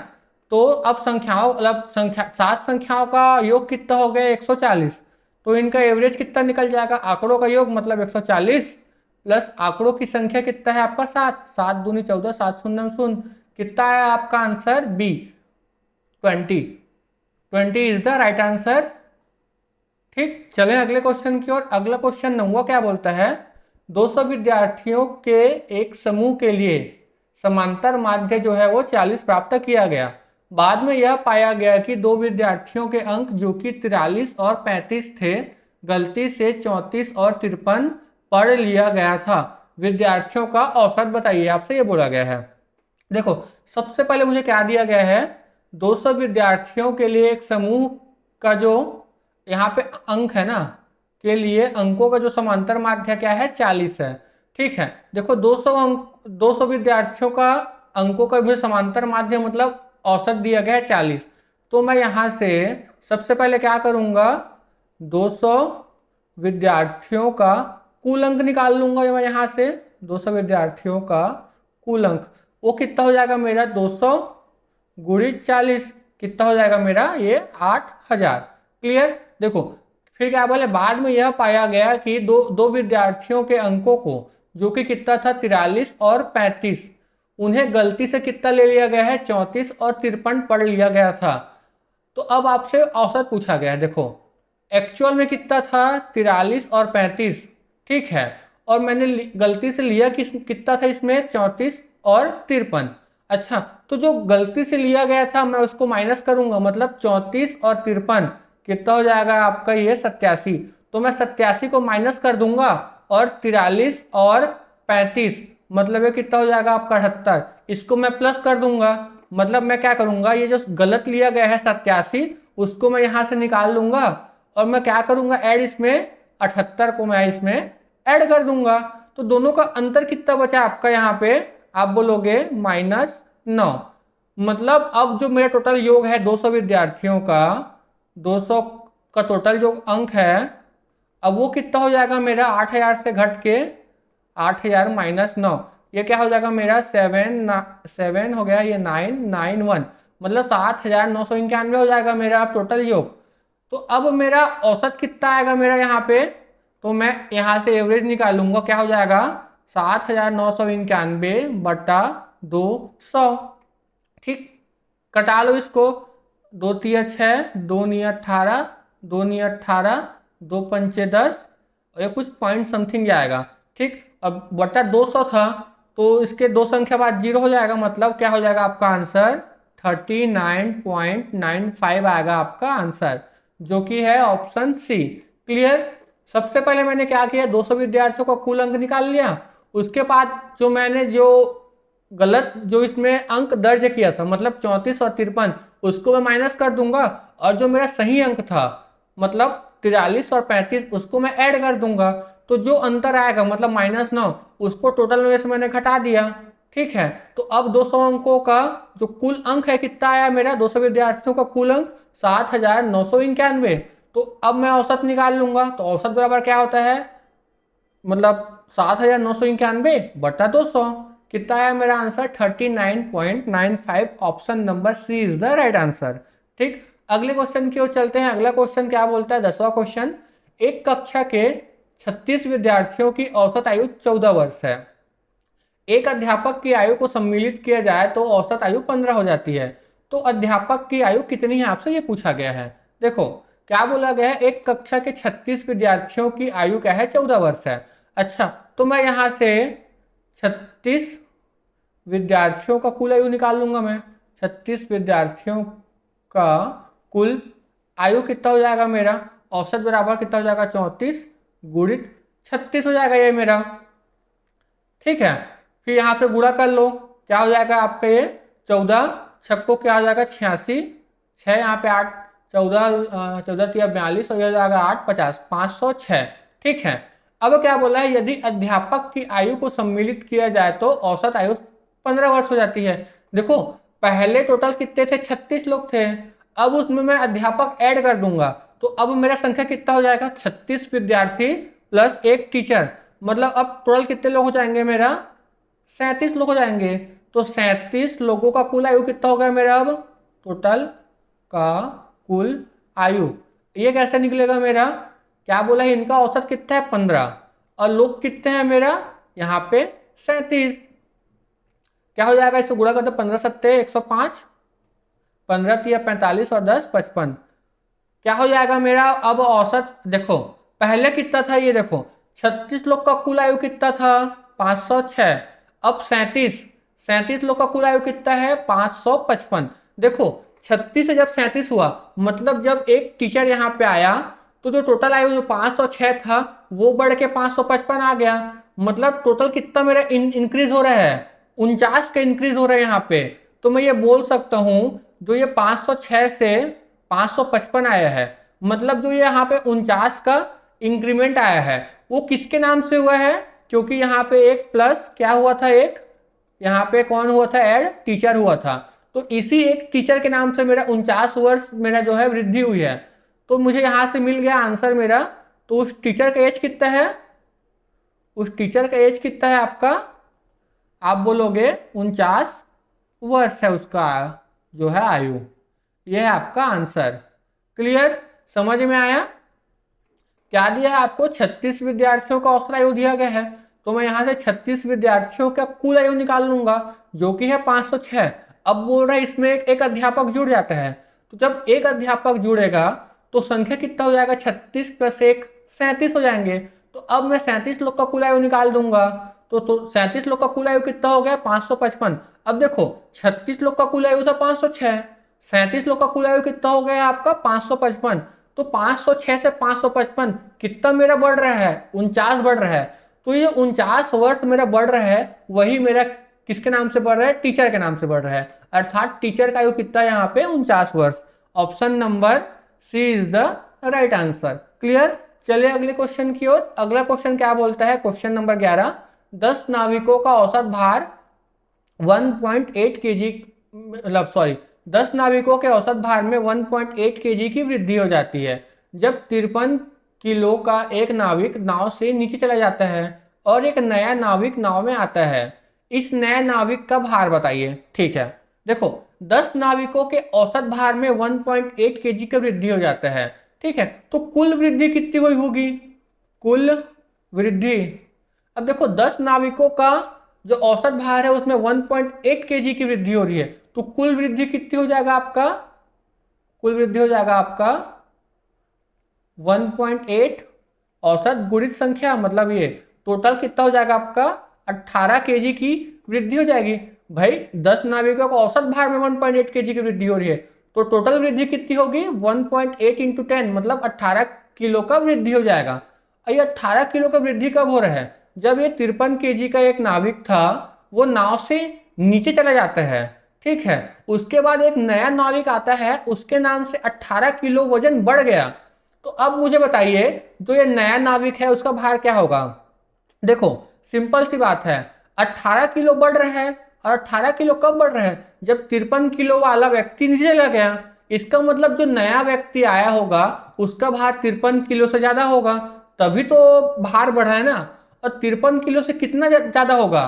तो अब संख्याओं मतलब संख्या 7 संख्याओं का योग कितना हो गया 140। तो इनका एवरेज कितना निकल जाएगा, आंकड़ों का योग मतलब 140 प्लस आंकड़ों की संख्या कितना है आपका 7, 7 दूनी 14, 7 शून्य शून्य, कितना है आपका answer B 20। 20 is the right answer. ठीक, चलें अगले क्वेश्चन की ओर। अगला क्वेश्चन 9वां क्या बोलता है, 200 विद्यार्थियों के एक समूह के लिए समांतर माध्य जो है वो 40 प्राप्त किया गया। बाद में यह पाया गया कि दो विद्यार्थियों के अंक जो कि 43 और 35 थे, गलती से 34 और 53 पढ़ लिया गया था। विद्यार्थियों का औसत बताइए, आपसे ये बोला गया है। देखो सबसे पहले मुझे क्या दिया गया है, 200 विद्यार्थियों के लिए एक समूह का जो यहाँ पे अंक है ना, के लिए अंकों का जो समांतर माध्य क्या है 40 है। ठीक है, देखो 200 अंक, 200 विद्यार्थियों का अंकों का भी समांतर माध्य मतलब औसत दिया गया है 40। तो मैं यहाँ से सबसे पहले क्या करूँगा, 200 विद्यार्थियों का कुल अंक निकाल लूंगा मैं यहाँ से। 200 विद्यार्थियों का कुल अंक वो कितना हो जाएगा मेरा 200 गुणित 40, कितना हो जाएगा मेरा ये 8000। क्लियर। देखो फिर क्या बोले, बाद में यह पाया गया कि दो विद्यार्थियों के अंकों को जो कि कितना था 43 और 35, उन्हें गलती से कितना ले लिया गया है 34 और 53 पढ़ लिया गया था। तो अब आपसे औसत पूछा गया है। देखो एक्चुअल में कितना था 43 और 35, ठीक है, और मैंने गलती से लिया कि कितना था इसमें 34 और 53। अच्छा, तो जो गलती से लिया गया था मैं उसको माइनस करूंगा, मतलब 34 और 53 कितना हो जाएगा आपका ये 87। तो मैं 87 को माइनस कर दूंगा और 43 और 35 मतलब ये कितना हो जाएगा आपका 78, इसको मैं प्लस कर दूंगा। मतलब मैं क्या करूंगा, ये जो गलत लिया गया है 87 उसको मैं यहां से निकाल लूंगा और मैं क्या करूंगा ऐड, इसमें 78 को मैं इसमें ऐड कर दूंगा। तो दोनों का अंतर कितना बचा आपका यहाँ पे, आप बोलोगे -9। मतलब अब जो मेरा टोटल योग है 200 विद्यार्थियों का, 200 का टोटल जो अंक है अब वो कितना हो जाएगा मेरा 8000 से घट के 8000 -9, ये क्या हो जाएगा मेरा 7 हो गया, ये 991, मतलब 7991 हो जाएगा मेरा अब टोटल योग। तो अब मेरा औसत कितना आएगा मेरा यहाँ पे, तो मैं यहाँ से एवरेज निकालूंगा, क्या हो जाएगा 7991 बटा 200। ठीक, कटा लो इसको, 2 तिया 6, 2 निया 18, 2 निया 18, 2 पंचे 10, और ये कुछ पॉइंट समथिंग जाएगा। ठीक, अब बटा 200 था तो इसके दो संख्या बाद 0 हो जाएगा, मतलब क्या हो जाएगा आपका आंसर 39.95 आएगा आपका आंसर, जो कि है ऑप्शन सी। क्लियर। सबसे पहले मैंने क्या किया, 200 विद्यार्थियों का कुल अंक निकाल लिया, उसके बाद जो मैंने जो गलत जो इसमें अंक दर्ज किया था मतलब 34 और 53 उसको मैं माइनस कर दूंगा, और जो मेरा सही अंक था मतलब 43 और 35 उसको मैं ऐड कर दूंगा। तो जो अंतर आएगा मतलब -9 उसको टोटल में से मैंने घटा दिया। ठीक है, तो अब 200 अंकों का जो कुल अंक है कितना आया मेरा, 200 विद्यार्थियों का कुल अंक 7991। तो अब मैं औसत निकाल लूंगा, तो औसत बराबर क्या होता है, मतलब 7991 बटा 200, कितना आया मेरा answer 39.95। Option number C is the right answer. ठीक, अगले क्वेश्चन की ओर चलते हैं। अगला क्वेश्चन क्या बोलता है, 10वां क्वेश्चन, एक कक्षा के 36 विद्यार्थियों की औसत आयु 14 वर्ष है। एक अध्यापक की आयु को सम्मिलित किया जाए तो औसत आयु 15 हो जाती है। तो अध्यापक की आयु कितनी है, आपसे ये पूछा गया है। देखो क्या बोला गया है, एक कक्षा के 36 विद्यार्थियों की आयु क्या है 14 वर्ष है। अच्छा, तो मैं यहाँ से 36 विद्यार्थियों का कुल आयु निकाल लूंगा मैं। 36 विद्यार्थियों का कुल आयु कितना हो जाएगा मेरा, औसत बराबर कितना हो जाएगा 34 गुणित 36 हो जाएगा ये मेरा। ठीक है, फिर यहाँ पे गुणा कर लो, क्या हो जाएगा आपका ये 14 छक्कों क्या हो जाएगा 86, 6 यहाँ पे 8, 14 14 तिया 42 और ये जाएगा 8 50 506। ठीक है। अब क्या बोला है, यदि अध्यापक की आयु को सम्मिलित किया जाए तो औसत आयु 15 वर्ष हो जाती है। देखो पहले टोटल कितने थे, 36 लोग थे। अब उसमें मैं अध्यापक ऐड कर दूंगा तो अब मेरा संख्या कितना हो जाएगा, 36 विद्यार्थी प्लस एक टीचर, मतलब अब टोटल कितने लोग हो जाएंगे मेरा, 37 लोग हो जाएंगे। तो 37 लोगों का कुल आयु कितना हो गया मेरा, अब टोटल का कुल आयु ये कैसे निकलेगा मेरा, क्या बोला है, इनका औसत कितना है 15 और लोग कितने हैं मेरा यहाँ पे 37। क्या हो जाएगा, इसको गुणा करते 15 सत्ते 105, 15 तिया 45 और 10 55। क्या हो जाएगा मेरा, अब औसत देखो पहले कितना था, ये देखो 36 लोग का कुल आयु कितना था 506, अब 37 लोग का कुल आयु कितना है 555। देखो 36 से जब 37 हुआ मतलब जब एक टीचर यहाँ पे आया तो जो टोटल आयु जो 506 था वो बढ़ के 555 आ गया, मतलब टोटल कितना मेरा इंक्रीज हो रहा है, 49 का इंक्रीज हो रहा है यहाँ पे। तो मैं ये बोल सकता हूँ जो ये 506 से 555 आया है, मतलब जो ये यहाँ पे 49 का इंक्रीमेंट आया है वो किसके नाम से हुआ है, क्योंकि यहाँ पे एक प्लस क्या हुआ था, एक यहाँ पे कौन हुआ था, ऐड टीचर हुआ था। तो इसी एक टीचर के नाम से मेरा 49 वर्ष मेरा जो है वृद्धि हुई है। तो मुझे यहाँ से मिल गया आंसर मेरा। तो उस टीचर का एज कितना है, उस टीचर का एज कितना है आपका, आप बोलोगे 49 वर्ष है उसका जो है आयु। यह है आपका आंसर। क्लियर, समझ में आया। क्या दिया है आपको, 36 विद्यार्थियों का औसत आयु दिया गया है, तो मैं यहाँ से 36 विद्यार्थियों का कुल आयु निकाल लूंगा जो कि है 506। अब बोल रहा है इसमें एक अध्यापक जुड़ जाता है, तो जब एक अध्यापक जुड़ेगा तो संख्या कितना हो जाएगा, 36 प्लस 1 37 हो जाएंगे। तो अब मैं 37 लोग का कुल आयु निकाल दूंगा, तो 37 लोग का कुल आयु कितना हो गया 555। अब देखो 36 लोग का कुल आयु था 506, 37 लोग का कुल आयु कितना हो गया आपका 555। तो 506 से 555 कितना मेरा बढ़ रहा है, 49 बढ़ रहा है। तो ये 49 वर्ष मेरा बढ़ रहा है, वही मेरा किसके नाम से बढ़ रहा है, टीचर के नाम से बढ़ रहा है, अर्थात टीचर का आयु कितना है यहाँ पे 49 वर्ष। Option number C is the right answer. Clear, चलिए अगले क्वेश्चन की ओर। अगला क्वेश्चन क्या बोलता है, क्वेश्चन नंबर 11, 10 नाविकों का औसत भार 1.8 केजी, मतलब सॉरी 10 नाविकों के औसत भार में 1.8 केजी की वृद्धि हो जाती है जब 53 किलो का एक नाविक नाव से नीचे चला जाता है और एक नया नाविक नाव में आता है। इस नए नाविक का भार बताइए। ठीक है, देखो 10 नाविकों के औसत भार में 1.8 केजी का वृद्धि हो जाता है। ठीक है, तो कुल वृद्धि कितनी हुई होगी, कुल वृद्धि, अब देखो 10 नाविकों का जो औसत भार है उसमें 1.8 केजी की वृद्धि हो रही है, तो कुल वृद्धि कितनी हो जाएगा आपका, कुल वृद्धि हो जाएगा आपका 1.8 औसत गुणित संख्या, मतलब ये टोटल कितना हो जाएगा आपका 18 केजी की वृद्धि हो जाएगी। भाई 10 नाविकों का औसत भार में 1.8 केजी की वृद्धि हो रही है, तो टोटल वृद्धि कितनी होगी 1.8 इंटू 10, मतलब 18 किलो का वृद्धि हो जाएगा। ये 18 किलो का वृद्धि कब हो रहा है, जब ये 53 केजी का एक नाविक था वो नाव से नीचे चला जाता है। ठीक है, उसके बाद एक नया नाविक आता है, उसके नाम से 18 किलो वजन बढ़ गया। तो अब मुझे बताइए जो ये नया नाविक है उसका भार क्या होगा। देखो सिंपल सी बात है, 18 किलो बढ़ रहा है, और 18 किलो कब बढ़ रहा है, जब 53 किलो वाला व्यक्ति नीचे चला गया। इसका मतलब जो नया व्यक्ति आया होगा उसका भार 53 किलो से ज्यादा होगा, तभी तो भार बढ़ा है ना। और 53 किलो से कितना ज्यादा होगा,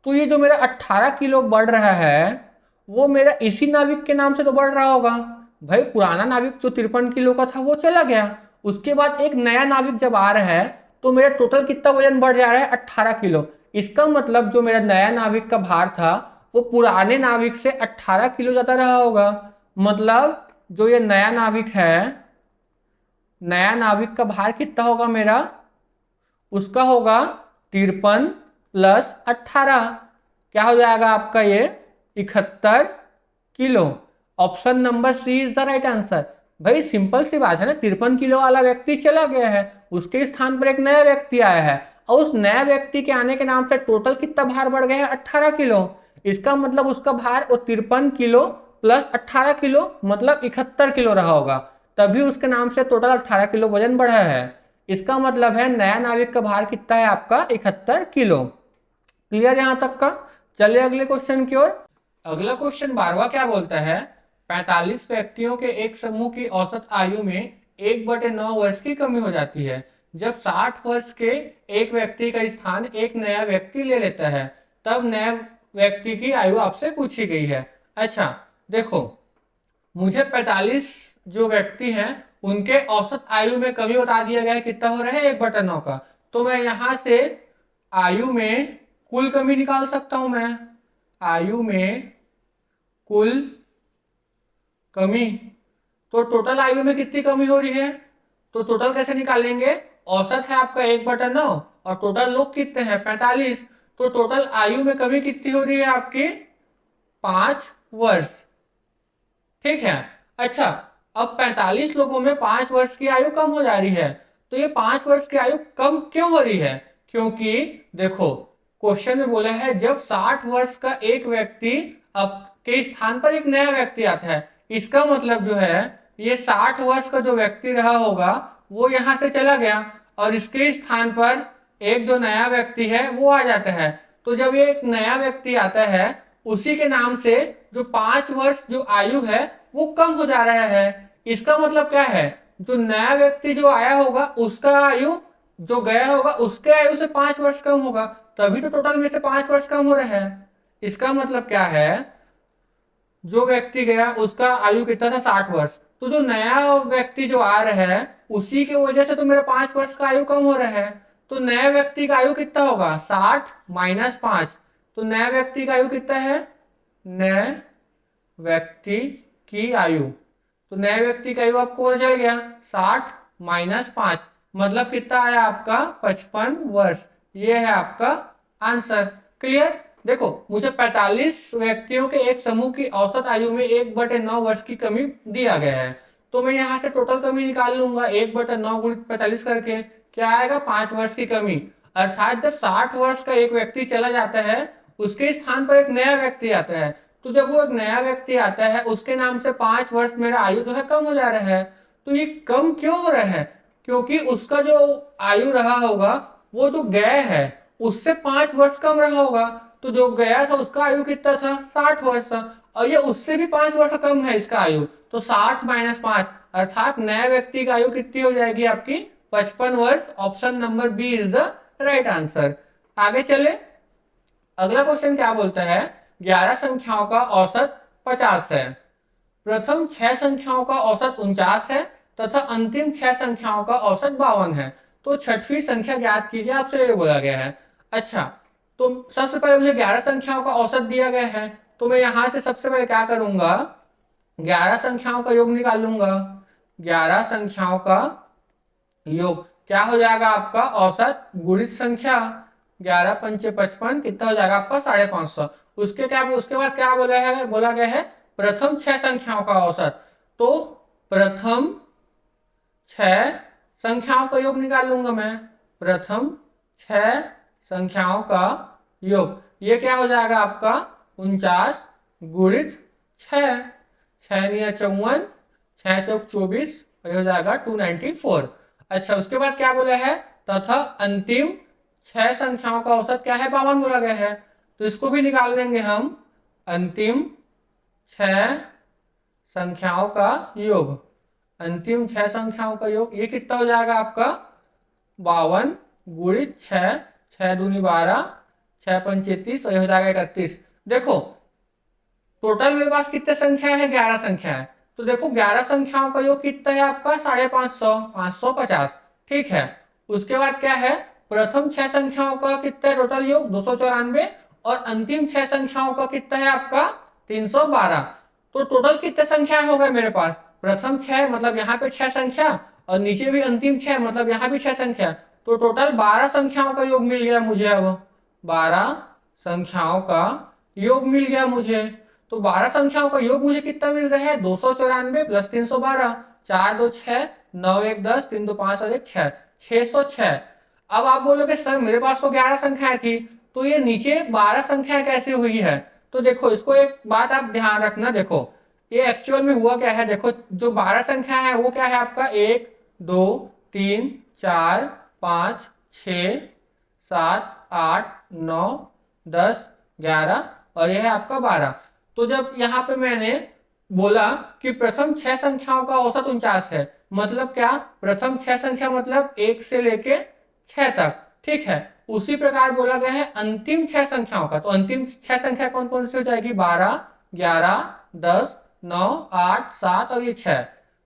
तो ये जो मेरा 18 किलो बढ़ रहा है वो मेरा इसी नाविक के नाम से तो बढ़ रहा होगा। भाई पुराना नाविक जो 53 किलो का था वो चला गया, उसके बाद एक नया नाविक जब आ रहा है तो मेरा टोटल कितना वजन बढ़ जा रहा है 18 किलो। इसका मतलब जो मेरा नया नाविक का भार था वो पुराने नाविक से 18 किलो ज्यादा रहा होगा। मतलब जो ये नया नाविक है, नया नाविक का भार कितना होगा मेरा, उसका होगा 53 प्लस 18, क्या हो जाएगा आपका ये 71 kilo. Option number C is the right answer. भाई सिंपल सी बात है ना, 53 किलो वाला व्यक्ति चला गया है, उसके स्थान पर एक नया व्यक्ति आया है, और उस नया व्यक्ति के आने के नाम से टोटल कितना भार बढ़ गया है 18 किलो। इसका मतलब उसका भार वो 53 किलो प्लस 18 किलो मतलब 71 किलो रहा होगा, तभी उसके नाम से टोटल 18 किलो वजन बढ़ा है। इसका मतलब है नया नाविक का भार कितना है आपका 71 किलो। क्लियर यहां तक का। चलिए अगले क्वेश्चन की ओर। अगला क्वेश्चन 12वां क्या बोलता है, 45 व्यक्तियों के एक समूह की औसत आयु में 1/9 वर्ष की कमी हो जाती है जब 60 वर्ष के एक व्यक्ति का स्थान एक नया व्यक्ति ले लेता है, तब नया व्यक्ति की आयु आपसे पूछी गई है। अच्छा देखो, मुझे 45 जो व्यक्ति हैं उनके औसत आयु में कमी बता दिया गया है, कितना हो रहा है 1/9 का। तो मैं यहां से आयु में कुल कमी निकाल सकता हूं। मैं आयु में कुल कमी, तो टोटल आयु में कितनी कमी हो रही है, तो टोटल कैसे निकालेंगे, औसत है आपका 1/9 और टोटल लोग कितने हैं 45, तो टोटल आयु में कमी कितनी हो रही है आपकी 5 वर्ष। ठीक है। अच्छा अब 45 लोगों में 5 वर्ष की आयु कम हो जा रही है, तो ये 5 वर्ष की आयु कम क्यों हो रही है, क्योंकि देखो क्वेश्चन में बोला है जब 60 वर्ष का एक व्यक्ति अब के स्थान पर एक नया व्यक्ति आता है, इसका मतलब जो है ये 60 वर्ष का जो व्यक्ति रहा होगा वो यहां से चला गया और इसके स्थान पर एक जो नया व्यक्ति है वो आ जाता है। तो जब ये एक नया व्यक्ति आता है उसी के नाम से जो 5 वर्ष जो आयु है वो कम हो जा रहा है। इसका मतलब क्या है, जो नया व्यक्ति जो आया होगा उसका आयु जो गया होगा उसके आयु से 5 वर्ष कम होगा, तभी तो टोटल में से 5 वर्ष कम हो रहे हैं। इसका मतलब क्या है, जो व्यक्ति गया उसका आयु कितना था 60 वर्ष, तो जो नया व्यक्ति जो आ रहा है उसी की वजह से तो मेरा 5 वर्ष का आयु कम हो रहा है। तो नया व्यक्ति का आयु कितना होगा 60 माइनस 5, तो नया व्यक्ति का आयु कितना है, नए व्यक्ति की आयु, तो नए व्यक्ति का आयु आपको चल गया 60 माइनस 5 मतलब कितना आया आपका 55 वर्ष। ये है आपका आंसर। क्लियर। देखो मुझे 45 व्यक्तियों के एक समूह की औसत आयु में 1/9 वर्ष की कमी दिया गया है, तो मैं यहां से टोटल कमी निकाल लूंगा 1/9 गुणित 45 करके, क्या आएगा 5 वर्ष की कमी। अर्थात जब 60 वर्ष का एक व्यक्ति चला जाता है उसके स्थान पर एक नया व्यक्ति आता है, तो जब वो एक नया व्यक्ति आता है उसके नाम से 5 वर्ष मेरा आयु जो है कम हो जा रहा है। तो ये कम क्यों हो रहा है, क्योंकि उसका जो आयु रहा होगा वो जो गया है उससे 5 वर्ष कम रहा होगा, तो जो गया था उसका आयु कितना था 60 वर्ष था और ये उससे भी 5 वर्ष कम है इसका आयु, तो 60 माइनस 5 अर्थात नया व्यक्ति की आयु कितनी हो जाएगी आपकी 55 वर्ष। Option number B is the right answer. आगे चले। अगला क्वेश्चन क्या बोलता है, 11 संख्याओं का औसत 50 है, प्रथम 6 संख्याओं का औसत 49 है तथा अंतिम 6 संख्याओं का औसत 52 है, तो छठवीं संख्या ज्ञात कीजिए, आपसे ये बोला गया है। अच्छा तो सबसे पहले मुझे 11 संख्याओं का औसत दिया गया है, तो मैं यहां से सबसे पहले क्या करूंगा 11 संख्याओं का योग निकाल लूंगा। 11 संख्याओं का योग क्या हो जाएगा आपका औसत गुणित संख्या, 11 पंचे 55 कितना हो जाएगा आपका 550। उसके बाद क्या बोला गया है प्रथम 6 संख्याओं का औसत, तो प्रथम 6 संख्याओं का योग निकाल लूंगा मैं। प्रथम 6 संख्याओं का योग ये क्या हो जाएगा आपका 49 गुणित 6, 6 × 54, 6 × 24 और हो जाएगा 294। अच्छा उसके बाद क्या बोला है तथा अंतिम 6 संख्याओं का औसत क्या है 52 बोला गया है, तो इसको भी निकाल लेंगे हम। अंतिम 6 संख्याओं का योग, अंतिम 6 संख्याओं का योग ये कितना हो जाएगा आपका 52 गुणित 6, 6 दूनी 12, 6 पंचे 30 और ये हो जाएगा 31। देखो टोटल मेरे पास कितने संख्या है 11 संख्या है, तो देखो 11 संख्याओं का योग कितना है आपका 550, 550। ठीक है। उसके बाद क्या है प्रथम 6 संख्याओं का कितना है टोटल योग 294 और अंतिम 6 संख्याओं का कितना है आपका 312। तो टोटल कितने संख्या हो गए मेरे पास, प्रथम 6 मतलब यहाँ पे 6 संख्या और नीचे भी अंतिम 6 मतलब यहाँ भी 6 संख्या, तो टोटल 12 संख्याओं का योग मिल गया मुझे। अब 12 संख्याओं का योग मिल गया मुझे, तो 12 संख्याओं का योग मुझे कितना मिल रहा है 294 प्लस 312, 4 2 6, 9 1 10, 3 2 5 और 1 6, 606। अब आप बोलोगे सर मेरे पास तो 11 संख्याएं थी, तो ये नीचे 12 संख्याएं कैसे हुई है, तो देखो इसको एक बात आप ध्यान रखना। देखो ये एक्चुअल में हुआ क्या है, देखो जो 12 संख्या है वो क्या है आपका 1 2 3 4 5 6 7 8 9 10 11 और यह है आपका 12। तो जब यहाँ पे मैंने बोला कि प्रथम 6 संख्याओं का औसत 49 है, मतलब क्या, प्रथम 6 संख्या मतलब 1 से लेके 6 तक, ठीक है। उसी प्रकार बोला गया है अंतिम 6 संख्याओं का, तो अंतिम 6 संख्या कौन कौन सी हो जाएगी, 12 11 10 9 8 7 और ये 6।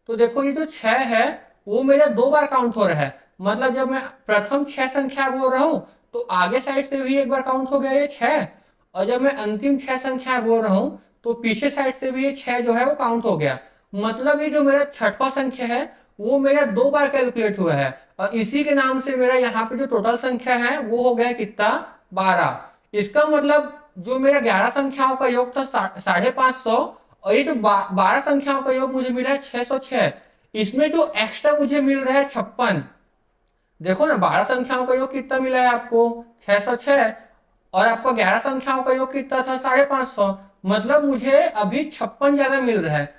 तो देखो ये जो 6 है वो मेरा 2 बार काउंट हो रहा है, मतलब जब मैं प्रथम 6 संख्या बोल रहा हूं तो आगे साइड से भी एक बार काउंट हो गया ये 6, और जब मैं अंतिम 6 संख्या बोल रहा हूं तो पीछे साइड से भी ये 6 जो है वो काउंट हो गया। मतलब ये जो मेरा छठवां संख्या है वो मेरा 2 बार कैलकुलेट हुआ है, और इसी के नाम से मेरा यहाँ पे जो टोटल संख्या है वो हो गया कितना, 12। इसका मतलब जो मेरा 11 संख्याओं का योग था 550, और ये जो 12 संख्याओं का योग मुझे मिला है 606, इसमें जो एक्स्ट्रा मुझे मिल रहा है 56। देखो ना 12 संख्याओं का योग कितना मिला है आपको 606, और आपको 11 संख्याओं का योग कितना था 550, मतलब मुझे अभी 56 ज्यादा मिल रहा है।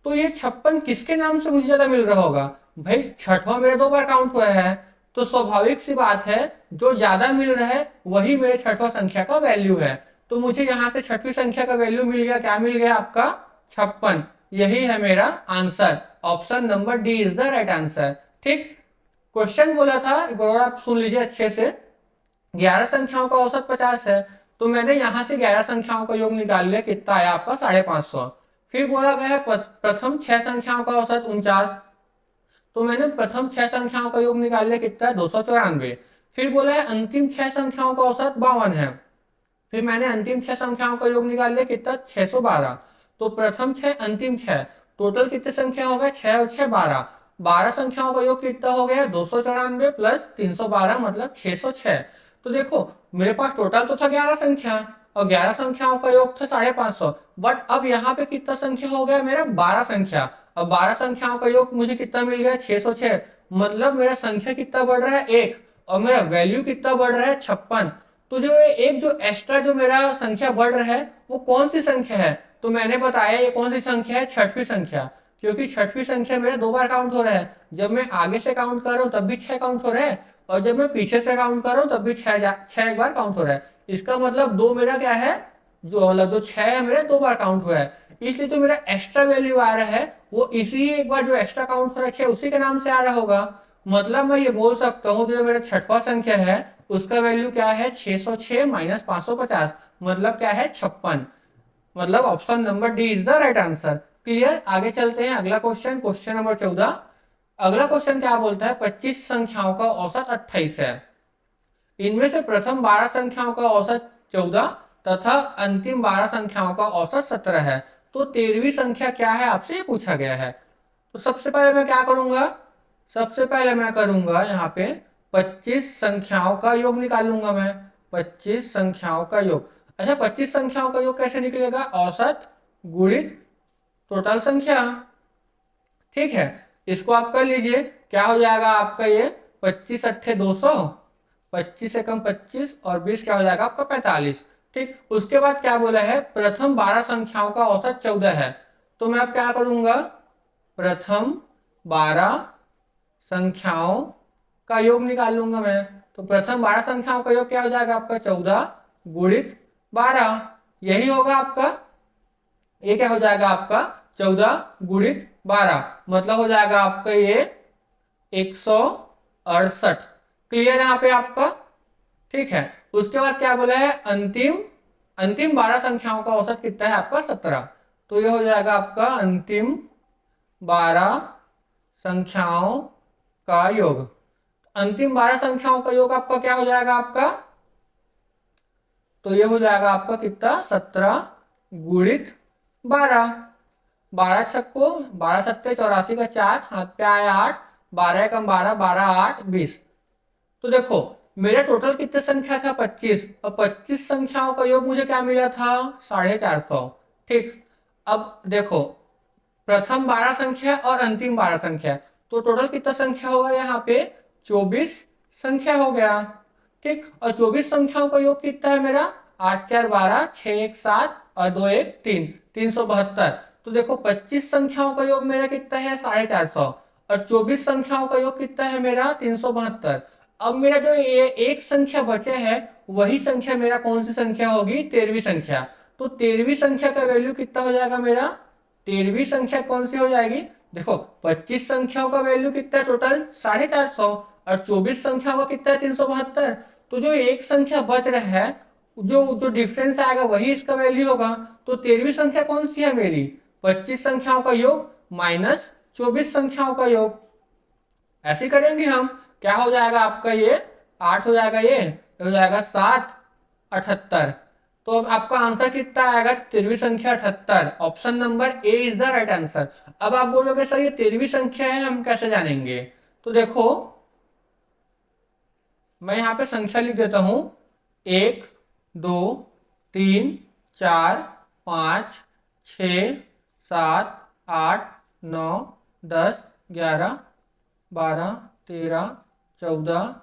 तो ये 56 किसके नाम से मुझे ज्यादा मिल रहा होगा, भाई छठवां मेरा 2 बार काउंट हुआ है, तो स्वाभाविक सी बात है जो ज्यादा मिल रहा है वही मेरे छठवां संख्या का वैल्यू है। तो मुझे यहां से छठवीं संख्या का वैल्यू मिल गया, क्या मिल गया आपका 56। यही है मेरा answer, option number D is the right answer. ठीक, क्वेश्चन बोला था एक बार आप सुन लीजिए अच्छे से, 11 संख्याओं का औसत 50 है, तो मैंने यहां से 11 संख्याओं का योग निकाल लिया, कितना आया आपका 550। फिर बोला गया है प्रथम 6 संख्याओं का औसत 49, तो मैंने प्रथम 6 संख्याओं का योग निकाल लिया, कितना है 294। फिर बोला है अंतिम 6 संख्याओं का औसत 52 है, फिर मैंने अंतिम 6 संख्याओं का योग निकाल लिया, कितना 612। तो प्रथम 6 अंतिम 6 टोटल कितने संख्या हो गए, 6 और 6 12, 12 संख्याओं का योग कितना हो गया 294 प्लस 312 मतलब 606। तो देखो मेरे पास टोटल तो था 11 संख्या, और 11 संख्याओं का योग था 550, बट अब यहाँ पे कितना संख्या हो गया मेरा 12 संख्या, अब 12 संख्याओं का योग मुझे कितना मिल गया 606, मतलब मेरा संख्या कितना बढ़ रहा है 1, और मेरा वैल्यू कितना बढ़ रहा है 56। तो जो एक जो एक्स्ट्रा जो मेरा संख्या बढ़ रहा है वो कौन सी संख्या है, तो मैंने बताया ये कौन सी संख्या है, छठवीं संख्या, क्योंकि छठवीं संख्या मेरा 2 बार काउंट हो रहा है, जब मैं आगे से काउंट कर रहा हूँ तब भी 6 काउंट हो रहा है, और जब मैं पीछे से काउंट कर रहा हूँ तब भी 6 एक बार काउंट हो रहा है। इसका मतलब 2 मेरा क्या है, जो मतलब जो 6 है मेरा 2 बार काउंट हुआ है, इसलिए जो मेरा एक्स्ट्रा वैल्यू आ रहा है वो इसी एक बार जो एक्स्ट्रा काउंट हो रहा है 6 उसी के नाम से आ रहा होगा। मतलब मैं ये बोल सकता हूँ जो मेरा छठवां संख्या है उसका वैल्यू क्या है 606 माइनस 550, मतलब क्या है 56, मतलब option number D is the right answer. Clear, आगे चलते हैं अगला क्वेश्चन, क्वेश्चन नंबर 14। अगला क्वेश्चन क्या बोलता है, 25 संख्याओं का औसत 28 है, इनमें से प्रथम 12 संख्याओं का औसत 14 तथा अंतिम 12 संख्याओं का औसत 17 है, तो 13वीं संख्या क्या है आपसे पूछा गया है। तो सबसे पहले मैं क्या करूंगा, सबसे पहले मैं करूंगा यहाँ पे 25 संख्याओं का योग निकालूंगा मैं, 25 संख्याओं का योग। अच्छा 25 संख्याओं का योग कैसे निकलेगा, औसत गुणित टोटल संख्या, ठीक है। इसको आप कर लीजिए, क्या हो जाएगा आपका ये 25 अट्ठे 200, 25 एकम 25 और 20 क्या हो जाएगा आपका 45। ठीक, उसके बाद क्या बोला है प्रथम 12 संख्याओं का औसत 14 है, तो मैं अब क्या करूंगा प्रथम 12 संख्याओं का योग निकाल लूंगा मैं। तो प्रथम 12 संख्याओं का योग क्या हो जाएगा आपका 14 गुणित 12, यही होगा आपका, ये क्या हो जाएगा आपका 14 गुणित 12, मतलब हो जाएगा आपका ये 168। क्लियर यहाँ पे आपका, ठीक है। उसके बाद क्या बोला है अंतिम अंतिम 12 संख्याओं का औसत कितना है आपका 17, तो ये हो जाएगा आपका अंतिम 12 संख्याओं का योग। अंतिम 12 संख्याओं का योग आपका क्या हो जाएगा आपका, तो ये हो जाएगा आपका कितना 17 गुणित 12, 12 छक्को 12 सत्ते 84 का 4 हाथ पे आया 8, 12 कम 12 12 8 20। तो देखो मेरा टोटल कितने संख्या था 25, और 25 संख्याओं का योग मुझे क्या मिला था 450। ठीक, अब देखो प्रथम 12 संख्या और अंतिम 12 संख्या, तो टोटल कितना संख्या होगा यहाँ पे 24 संख्या हो गया। ठीक, और 24 संख्याओं का योग कितना है मेरा 8 4 12 6 1 7 और 2 1 3, 372। तो देखो 25 संख्याओं का योग मेरा कितना है 450, और 24 संख्याओं का योग कितना है मेरा 372। अब मेरा जो ये एक संख्या बचे है वही संख्या मेरा कौन सी संख्या होगी, 13वीं संख्या। तो 13वीं संख्या का वैल्यू कितना हो जाएगा मेरा, 13वीं संख्या कौन सी हो जाएगी, देखो 25 संख्याओं का वैल्यू कितना है टोटल 450, और 24 संख्याओं का कितना है 372। तो जो एक संख्या बच रहा है, जो जो डिफरेंस आएगा वही इसका वैल्यू होगा। तो 13वीं संख्या कौन सी है मेरी, 25 संख्याओं का योग माइनस 24 संख्याओं का योग। ऐसे करेंगे हम, क्या हो जाएगा आपका ये 8 हो जाएगा, ये हो जाएगा 7, 78। तो अब आपका आंसर कितना आएगा, 13वीं संख्या 78। Option number A is the right answer. अब आप बोलोगे सर ये 13वीं संख्या है, हम कैसे जानेंगे। तो देखो मैं यहां पे संख्या लिख देता हूं, 1 2 3 4 5 6 7 8 9 10 11 12 13 14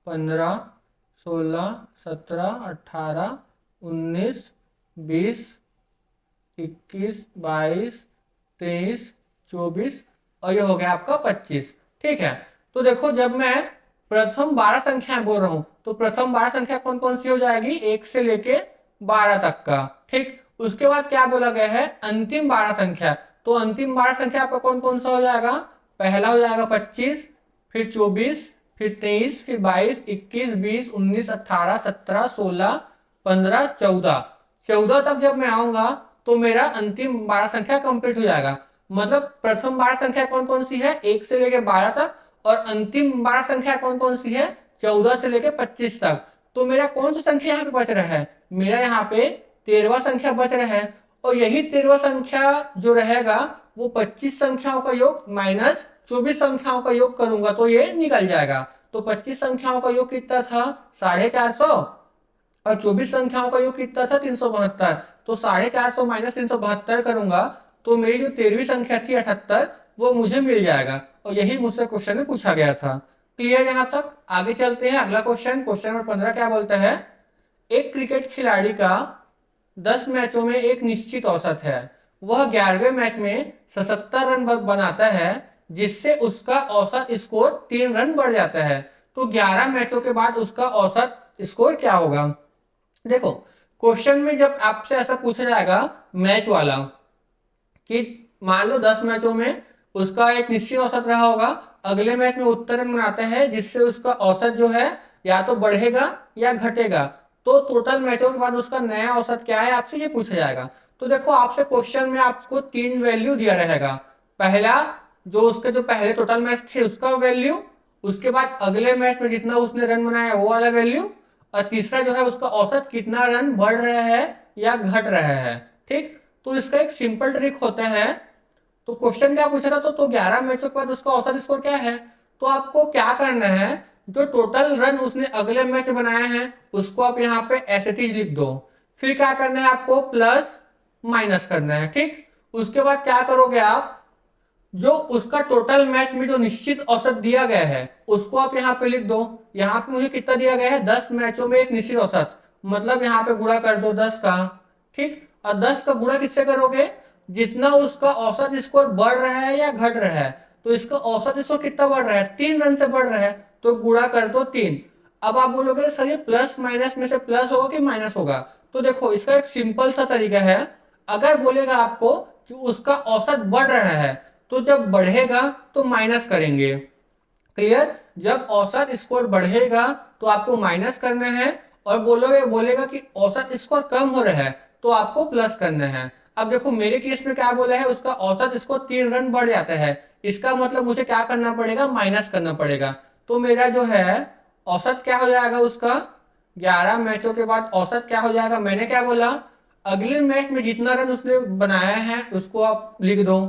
15 16 17 18 19 20 21 22 23 24, और ये हो गया आपका 25। ठीक है, तो देखो जब मैं प्रथम 12 संख्याएं बोल रहा हूं तो प्रथम 12 संख्या कौन कौन सी हो जाएगी, 1 से लेके 12 तक का। ठीक, उसके बाद क्या बोला गया है, अंतिम 12 संख्या। तो अंतिम 12 संख्या आपका कौन कौन सा हो जाएगा, पहला हो जाएगा 25, फिर 24, फिर 23, फिर 22, 21, 20, 19, 18, 17, 16, 15, 14। 14 तक जब मैं आऊंगा तो मेरा अंतिम 12 संख्या कंप्लीट हो जाएगा। मतलब प्रथम 12 संख्या कौन कौन सी है, 1 से लेके 12 तक, और अंतिम 12 संख्या कौन कौन सी है, 14 से लेके 25 तक। तो मेरा कौन सा संख्या यहाँ पे बच रहा है, मेरा यहाँ पे 13वां संख्या बच रहा है। और यही 13वां संख्या जो रहेगा वो 25 संख्याओं का योग माइनस 24 संख्याओं का योग करूंगा तो ये निकल जाएगा। तो 25 संख्याओं का योग कितना था 450, और 24 संख्याओं का योग कितना था 372। तो 450 माइनस 372 करूंगा तो मेरी जो 13वीं संख्या थी 78 वो मुझे मिल जाएगा। और यही मुझसे क्वेश्चन में पूछा गया था। क्लियर यहां तक, आगे चलते हैं अगला क्वेश्चन। क्वेश्चन नंबर 15 क्या बोलता है, एक क्रिकेट खिलाड़ी का 10 मैचों में एक निश्चित औसत है, वह 11वें मैच में 77 रन बनाता है, जिससे उसका औसत स्कोर 3 रन बढ़ जाता है। तो 11 मैचों के बाद उसका औसत स्कोर क्या होगा। देखो क्वेश्चन में जब आपसे ऐसा पूछा जाएगा मैच वाला कि मान लो 10 मैचों में उसका एक निश्चित औसत रहा होगा, अगले मैच में उतना रन बनाता है जिससे उसका औसत जो है या तो बढ़ेगा या घटेगा, तो टोटल मैचों के बाद उसका नया औसत क्या है आपसे ये पूछा जाएगा। तो देखो आपसे क्वेश्चन में आपको 3 वैल्यू दिया रहेगा। पहला जो उसके जो पहले टोटल मैच थे उसका वैल्यू, उसके बाद अगले मैच में जितना उसने रन बनाया वो वाला वैल्यू, और तीसरा जो है उसका औसत कितना रन बढ़ रहा है या घट रहा है। ठीक, तो इसका एक सिंपल ट्रिक होता है। तो क्वेश्चन क्या पूछा था, तो 11 मैचों के बाद उसका औसत स्कोर क्या है। तो आपको क्या करना है, जो टोटल रन उसने अगले मैच में बनाए हैं उसको आप यहाँ पे एज इट इज लिख दो। फिर क्या करना है आपको प्लस माइनस करना है। ठीक, उसके बाद क्या करोगे आप, जो उसका टोटल मैच में जो निश्चित औसत दिया गया है उसको आप यहाँ पे लिख दो। यहाँ पे मुझे कितना दिया गया है, 10 मैचों में एक निश्चित औसत, मतलब यहाँ पे गुणा कर दो 10 का। ठीक, और 10 का गुणा किससे करोगे, जितना उसका औसत स्कोर बढ़ रहा है या घट रहा है। तो इसका औसत स्कोर कितना बढ़ रहा है, 3 रन से बढ़ रहा है, तो गुणा कर दो 3। अब आप बोलोगे सर ये प्लस माइनस में से प्लस होगा कि माइनस होगा। तो देखो इसका एक सिंपल सा तरीका है, अगर बोलेगा आपको कि उसका औसत बढ़ रहा है तो जब बढ़ेगा तो माइनस करेंगे। क्लियर, जब औसत स्कोर बढ़ेगा तो आपको माइनस करना है, और बोलेगा कि औसत स्कोर कम हो रहा है तो आपको प्लस करना है। अब देखो मेरे केस में क्या बोला है, उसका औसत स्कोर 3 रन बढ़ जाता है, इसका मतलब मुझे क्या करना पड़ेगा, माइनस करना पड़ेगा। तो मेरा जो है औसत क्या हो जाएगा उसका, 11 मैचों के बाद औसत क्या हो जाएगा, मैंने क्या बोला, अगले मैच में जितना रन उसने बनाया है उसको आप लिख दो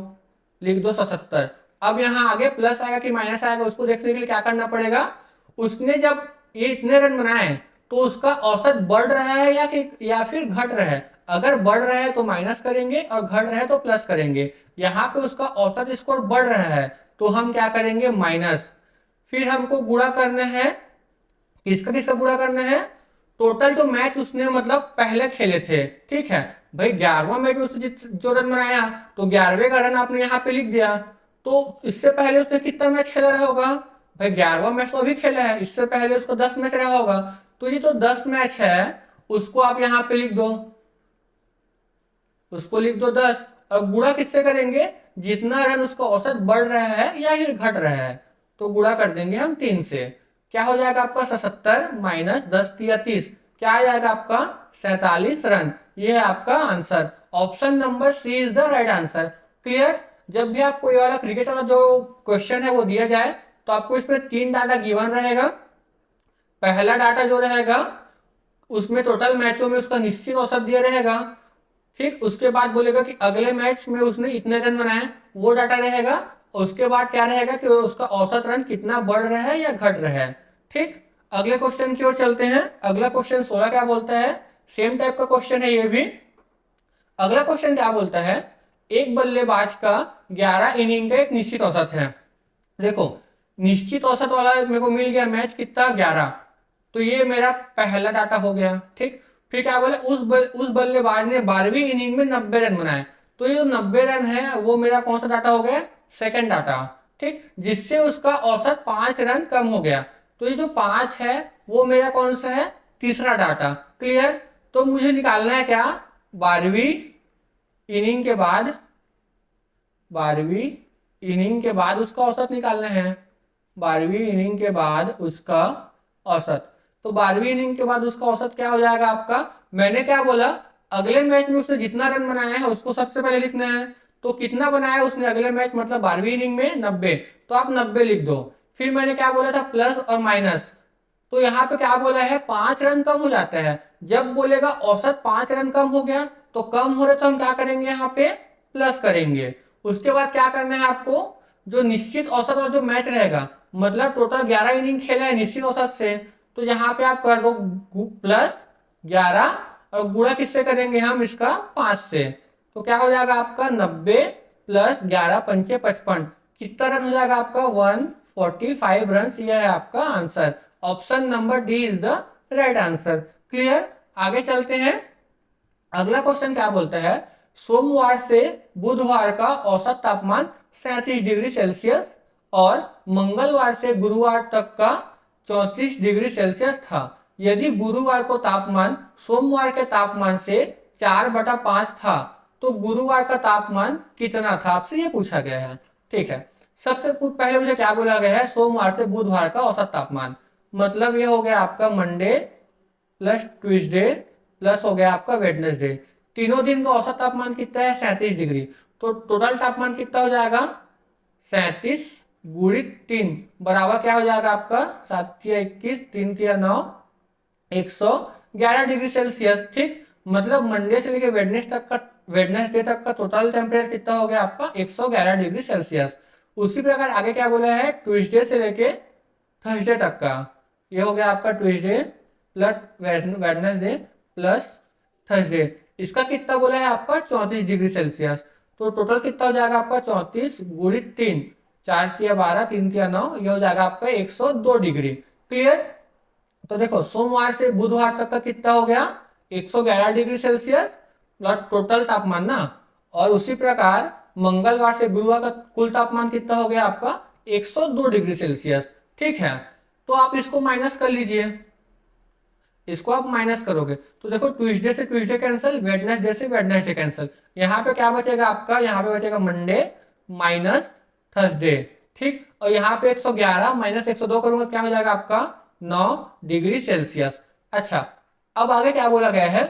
77। अब यहाँ आगे प्लस आएगा कि माइनस आएगा उसको देखने के लिए क्या करना पड़ेगा, उसने जब ये इतने रन बनाए तो उसका औसत बढ़ रहा है या फिर घट रहा है। अगर बढ़ रहा है तो माइनस करेंगे और घट रहा है तो प्लस करेंगे। यहाँ पे उसका औसत स्कोर बढ़ रहा है तो हम क्या करेंगे, माइनस। फिर हमको गुणा करना है, किसका किसका गुणा करना है, टोटल जो मैच उसने मतलब पहले खेले थे, ठीक है भाई 11वां मैच में उसने जो रन बनाया तो 11वें का रन आपने यहाँ पे लिख दिया। तो इससे पहले उसने कितना मैच खेला रहा होगा भाई, 11वां मैच तो अभी खेला है, इससे पहले उसको 10 मैच रहा होगा। तो ये जो 10 मैच है उसको आप यहाँ पे लिख दो, उसको लिख दो 10, और गुणा किससे करेंगे, जितना रन उसका औसत बढ़ रहा है या फिर घट रहा है, तो गुणा कर देंगे हम 3 से। क्या हो जाएगा आपका 77 माइनस 10 या 30, क्या आ जाएगा आपका 47 रन। ये है आपका answer, option number C is the right answer. Clear. जब भी आपको ये वाला क्रिकेट वाला जो क्वेश्चन है वो दिया जाए तो आपको इसमें 3 डाटा गिवन रहेगा। पहला डाटा जो रहेगा उसमें टोटल मैचों में उसका निश्चित औसत दिया रहेगा, ठीक। उसके बाद बोलेगा कि अगले मैच में उसने इतने रन बनाए, वो डाटा रहेगा। उसके बाद क्या रहेगा कि उसका औसत रन कितना बढ़ रहा है या घट रहा है, ठीक। अगले क्वेश्चन की ओर चलते हैं। अगला क्वेश्चन 16 क्या बोलता है, सेम टाइप का क्वेश्चन है ये भी। अगला क्वेश्चन क्या बोलता है, एक बल्लेबाज का 11 इनिंग का एक निश्चित औसत है। देखो निश्चित औसत वाला मेरे को मिल गया मैच कितना 11, तो ये मेरा पहला डाटा हो गया, ठीक। फिर क्या बोले उस बल्लेबाज ने 12वीं इनिंग में 90 रन बनाए, तो ये जो 90 रन है वो मेरा कौन सा डाटा हो गया, सेकंड डाटा, ठीक। जिससे उसका औसत 5 रन कम हो गया, तो ये जो 5 है वो मेरा कौन सा है, तीसरा डाटा। क्लियर। तो मुझे निकालना है क्या, 12वीं इनिंग के बाद, 12वीं इनिंग के बाद उसका औसत निकालना है, 12वीं इनिंग के बाद उसका औसत। तो 12वीं इनिंग के बाद उसका औसत क्या हो जाएगा आपका, मैंने क्या बोला, अगले मैच में उसने जितना रन बनाया है उसको सबसे पहले लिखना है। तो कितना बनाया उसने अगले मैच, मतलब 12वीं इनिंग में 90, तो आप 90 लिख दो। फिर मैंने क्या बोला था, प्लस और माइनस, तो यहाँ पे क्या बोला है, 5 रन कम हो जाता है। जब बोलेगा औसत 5 रन कम हो गया, तो कम हो रहे तो हम क्या करेंगे, यहाँ पे प्लस करेंगे। उसके बाद क्या करना है आपको, जो निश्चित औसत वाला जो मैच रहेगा, मतलब टोटल 11 इनिंग खेला है निश्चित औसत से, तो यहाँ पे आप कर दो प्लस 11 और गुणा किससे करेंगे हम, इसका 5 से। तो क्या हो जाएगा आपका 90 प्लस 11 पंचे 55, कितना रन हो जाएगा आपका 145 रन। यह है आपका answer, option number D is the right answer. Clear. आगे चलते हैं। अगला क्वेश्चन क्या बोलता है, सोमवार से बुधवार का औसत तापमान 37 डिग्री सेल्सियस और मंगलवार से गुरुवार तक का 34 डिग्री सेल्सियस था। यदि गुरुवार को तापमान सोमवार के तापमान से 4/5 था, तो गुरुवार का तापमान कितना था, आपसे ये पूछा गया है, ठीक है। सबसे पहले मुझे क्या बोला गया है, सोमवार से बुधवार का औसत तापमान, मतलब ये हो गया आपका मंडे प्लस ट्यूसडे प्लस हो गया आपका वेडनेसडे, तीनों दिन का औसत तापमान कितना है, 37 डिग्री। तो टोटल तापमान कितना हो जाएगा, 37 गुणित 3 बराबर क्या हो जाएगा आपका 7 या 21, 3 या 9, 111 डिग्री सेल्सियस, ठीक। मतलब मंडे से लेकर वेडनेसडे तक का टोटल टेम्परेचर कितना हो गया आपका 111 डिग्री सेल्सियस। उसी प्रकार आगे क्या बोला है, ट्यूसडे से लेके थर्सडे तक का, ये हो गया आपका Tuesday plus Wednesday plus Thursday, इसका कितना बोला है आपका 34 डिग्री सेल्सियस। तो टोटल कितना हो जाएगा आपका 34 गुणित 3, 4 या 12, 3 या 9, ये हो जाएगा आपका 102 डिग्री। क्लियर। तो देखो सोमवार से बुधवार तक का कितना हो गया 111 डिग्री सेल्सियस प्लस टोटल तापमान ना, और उसी प्रकार मंगलवार से गुरुवार का कुल तापमान कितना हो गया आपका 102 डिग्री सेल्सियस, ठीक है। तो आप इसको माइनस कर लीजिए, इसको आप माइनस करोगे तो देखो ट्यूसडे से ट्यूसडे कैंसिल, वेडनेसडे से वेडनेसडे कैंसिल, यहाँ पे क्या बचेगा आपका, यहाँ पे बचेगा मंडे माइनस थर्सडे, ठीक। और यहाँ पे 111 माइनस 102 करूंगा, क्या हो जाएगा आपका 9 डिग्री सेल्सियस। अच्छा, अब आगे क्या बोला गया है,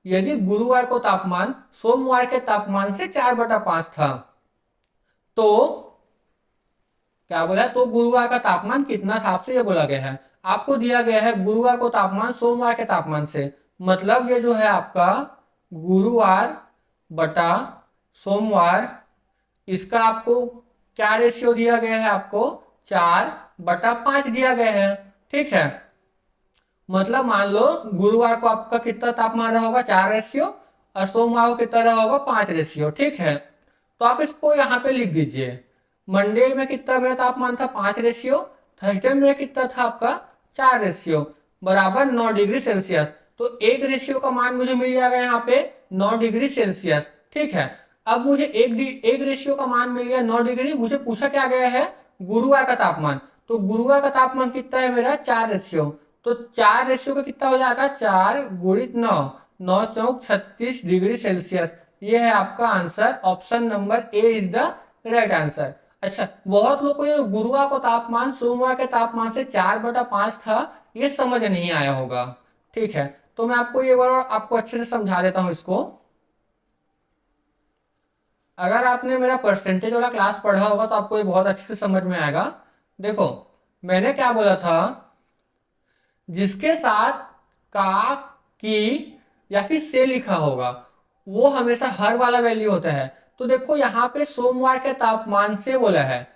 यदि गुरुवार को तापमान सोमवार के तापमान से 4/5 था, तो क्या बोला, तो गुरुवार का तापमान कितना था, आपसे ये बोला गया है। आपको दिया गया है गुरुवार को तापमान सोमवार के तापमान से, मतलब ये जो है आपका गुरुवार बटा सोमवार, इसका आपको क्या रेशियो दिया गया है, आपको 4/5 दिया गया है, ठीक है। मतलब मान लो गुरुवार को आपका कितना तापमान रहा होगा 4 और सोमवार को कितना रहा होगा 5, ठीक है। तो आप इसको यहाँ पे लिख दीजिए, मंडे में कितना मेरा तापमान था 5, थर्सडे में कितना था आपका 4, बराबर 9 डिग्री सेल्सियस। तो एक रेशियो का मान मुझे मिल जाएगा यहाँ पे 9 डिग्री सेल्सियस। ठीक है, अब मुझे एक रेशियो का मान मिल गया 9 डिग्री। मुझे पूछा क्या गया है, गुरुवार का तापमान। तो गुरुवार का तापमान कितना है मेरा, 4 रेशियो। तो 4 रेशियो का कितना हो जाएगा, 4 गुणित 9, 9 चौक 36 डिग्री सेल्सियस। ये है आपका answer, option number A is the right answer. अच्छा, बहुत लोग को ये गुरुवार को तापमान सोमवार के तापमान से 4/5 था, ये समझ नहीं आया होगा। ठीक है, तो मैं आपको ये बार आपको अच्छे से समझा देता हूं इसको। अगर आपने मेरा परसेंटेज वाला क्लास पढ़ा होगा तो आपको ये बहुत अच्छे से समझ में आएगा। देखो, मैंने क्या बोला था, जिसके साथ का, की या फिर से लिखा होगा वो हमेशा हर वाला वैल्यू होता है। तो देखो यहाँ पे सोमवार के तापमान से बोला है,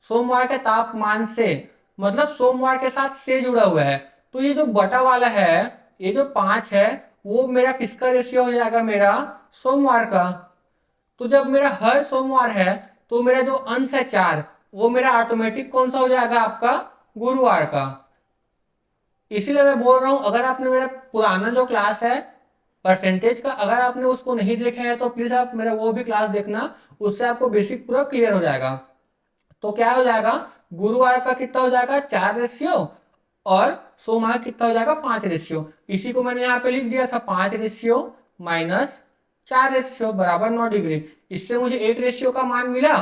सोमवार के तापमान से मतलब सोमवार के साथ से जुड़ा हुआ है। तो ये जो बटा वाला है, ये जो 5 है, वो मेरा किसका रेशियो हो जाएगा, मेरा सोमवार का। तो जब मेरा हर सोमवार है तो मेरा जो अंश है 4, वो मेरा ऑटोमेटिक कौन सा हो जाएगा, आपका गुरुवार का। इसीलिए मैं बोल रहा हूं, अगर आपने मेरा पुराना जो क्लास है परसेंटेज का, अगर आपने उसको नहीं देखा है तो प्लीज आप मेरा वो भी क्लास देखना, उससे आपको बेसिक पूरा क्लियर हो जाएगा। तो क्या हो जाएगा, गुरुवार का कितना हो जाएगा, 4 रेशियो, और सोमवार कितना हो जाएगा, 5 रेशियो। इसी को मैंने यहाँ पे लिख दिया था, 5 रेशियो माइनस 4 रेशियो बराबर 9 डिग्री। इससे मुझे एक रेशियो का मान मिला।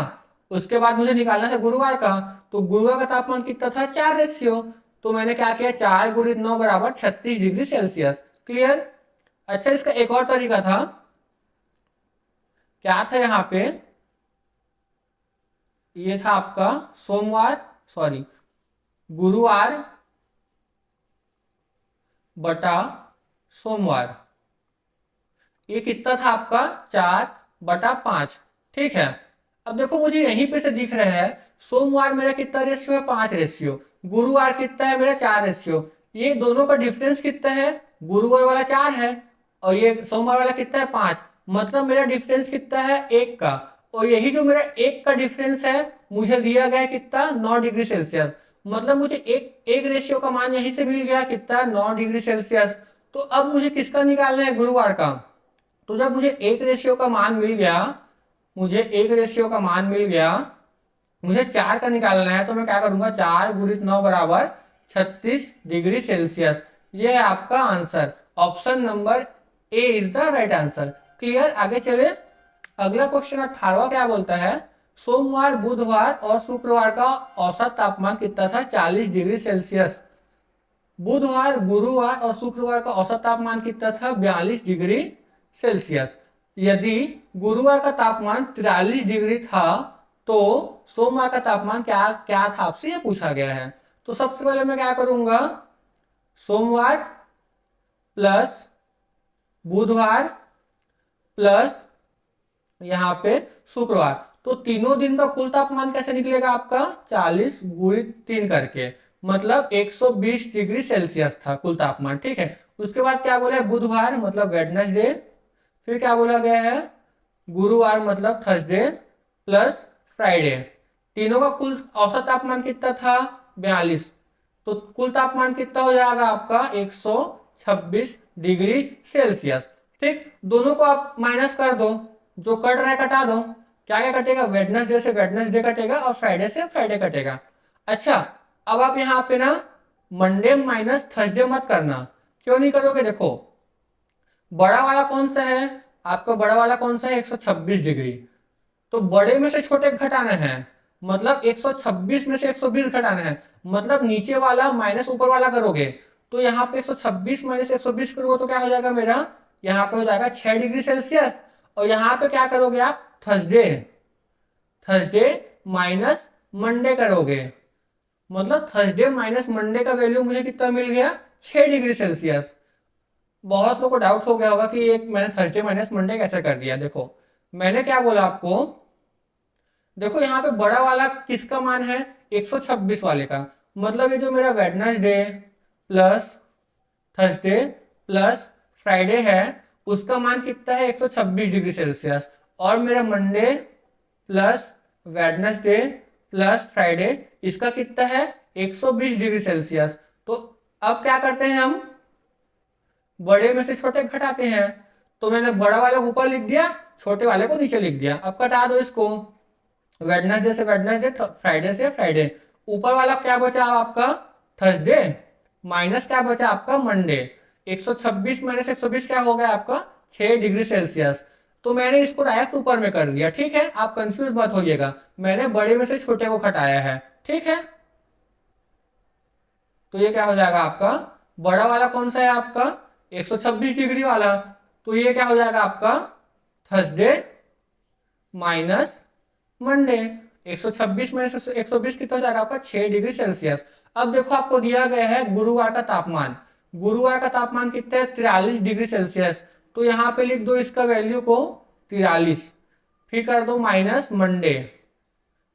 उसके बाद मुझे निकालना था गुरुवार का। तो गुरुवार का तापमान कितना था, 4 रेशियो। तो मैंने क्या किया, 4 गुणित 9 बराबर 36 डिग्री सेल्सियस। क्लियर। अच्छा, इसका एक और तरीका था, क्या था यहाँ पे, ये था आपका सोमवार, सॉरी, गुरुवार बटा सोमवार। ये कितना था आपका, 4/5। ठीक है, अब देखो मुझे यहीं पे से दिख रहा है, सोमवार मेरा कितना रेशियो है, 5 रेशियो। गुरुवार कितना है मेरा, 4 रेशियो। ये दोनों का डिफरेंस कितना है, गुरुवार वाला 4 है और ये सोमवार वाला कितना है, 5। मतलब मेरा डिफरेंस कितना है, 1 का। और यही जो मेरा 1 का डिफरेंस है, मुझे दिया गया है कितना, 9 डिग्री सेल्सियस। मतलब मुझे एक रेशियो का मान यहीं से मिल गया, कितना, 9 डिग्री सेल्सियस। तो अब मुझे किसका निकालना है, गुरुवार का। तो जब मुझे एक रेशियो का मान मिल गया, मुझे एक रेशियो का मान मिल गया, मुझे 4 का निकालना है, तो मैं क्या करूंगा, 4 गुणित 9 बराबर 36 डिग्री सेल्सियस। ये है आपका answer, option number A is the right answer. Clear, आगे चले। अगला क्वेश्चन 18वां क्या बोलता है, सोमवार, बुधवार और शुक्रवार का औसत तापमान कितना था, 40 डिग्री सेल्सियस। बुधवार, गुरुवार और शुक्रवार का औसत तापमान कितना था, 42 डिग्री सेल्सियस। यदि गुरुवार का तापमान 43 डिग्री था तो सोमवार का तापमान क्या क्या था, आपसे यह पूछा गया है। तो सबसे पहले मैं क्या करूंगा, सोमवार प्लस बुधवार प्लस यहाँ पे शुक्रवार, तो तीनों दिन का कुल तापमान कैसे निकलेगा आपका, 40 गुणित 3 करके, मतलब 120 डिग्री सेल्सियस था कुल तापमान। ठीक है, उसके बाद क्या बोला है, बुधवार मतलब वेडनेसडे, फिर क्या बोला गया है, गुरुवार मतलब थर्सडे प्लस फ्राइडे। तीनों का कुल औसत तापमान कितना था, 42। तो कुल तापमान कितना हो जाएगा आपका, 126 डिग्री सेल्सियस। ठीक, दोनों को आप माइनस कर दो, जो कट रहा है कटा दो। क्या क्या कटेगा, वेडनेसडे से वेडनेसडे कटेगा और फ्राइडे से फ्राइडे कटेगा। अच्छा, अब आप यहाँ पे ना मंडे माइनस थर्सडे मत करना। क्यों नहीं करोगे, देखो बड़ा वाला कौन सा है आपका, बड़ा वाला कौन सा है, 126 डिग्री। तो बड़े में से छोटे घटाना है, मतलब 126 में से 120 घटाना है, मतलब नीचे वाला माइनस ऊपर वाला करोगे। तो यहाँ पे 126 माइनस 120 करोगे तो क्या हो जाएगा मेरा, यहाँ पे हो जाएगा 6 डिग्री सेल्सियस। और यहाँ पे क्या करोगे आप, थर्सडे, थर्सडे माइनस मंडे करोगे, मतलब थर्सडे माइनस मंडे का वैल्यू मुझे कितना मिल गया, 6 डिग्री सेल्सियस। बहुत लोगों को डाउट हो गया होगा कि एक मैंने थर्सडे माइनस मंडे कैसे कर दिया। देखो मैंने क्या बोला आपको, देखो यहाँ पे बड़ा वाला किसका मान है, 126 वाले का, मतलब ये जो मेरा Wednesday plus Thursday plus Friday है, उसका मान कितना है, 126 डिग्री सेल्सियस। और मेरा Monday plus Wednesday plus Friday, इसका कितना है, 120 डिग्री सेल्सियस। तो अब क्या करते हैं हम, बड़े में से छोटे घटाते हैं। तो मैंने बड़ा वाले को ऊपर लिख दिया, छोटे वाले को नीचे लिख दिया। अब कटा दो इसको, वेडनेसडे से वेडनेसडे, फ्राइडे से फ्राइडे। ऊपर वाला क्या बचा आपका, थर्सडे, माइनस क्या बचा आपका, मंडे। 126 माइनस 120 क्या हो गया आपका, 6 डिग्री सेल्सियस। तो मैंने इसको डायरेक्ट ऊपर में कर दिया, ठीक है, आप कंफ्यूज मत होइएगा, मैंने बड़े में से छोटे को घटाया है, ठीक है। तो ये क्या हो जाएगा आपका, बड़ा वाला कौन सा है आपका, 126 डिग्री वाला। तो ये क्या हो जाएगा आपका, थर्सडे माइनस मंडे। 126 माइनस 120 कितना हो जाएगा आपका, 6 डिग्री सेल्सियस। अब देखो आपको दिया गया है गुरुवार का तापमान। गुरुवार का तापमान कितना है, 43 डिग्री सेल्सियस। तो यहाँ पे लिख दो इसका वैल्यू को 43, फिर कर दो माइनस मंडे,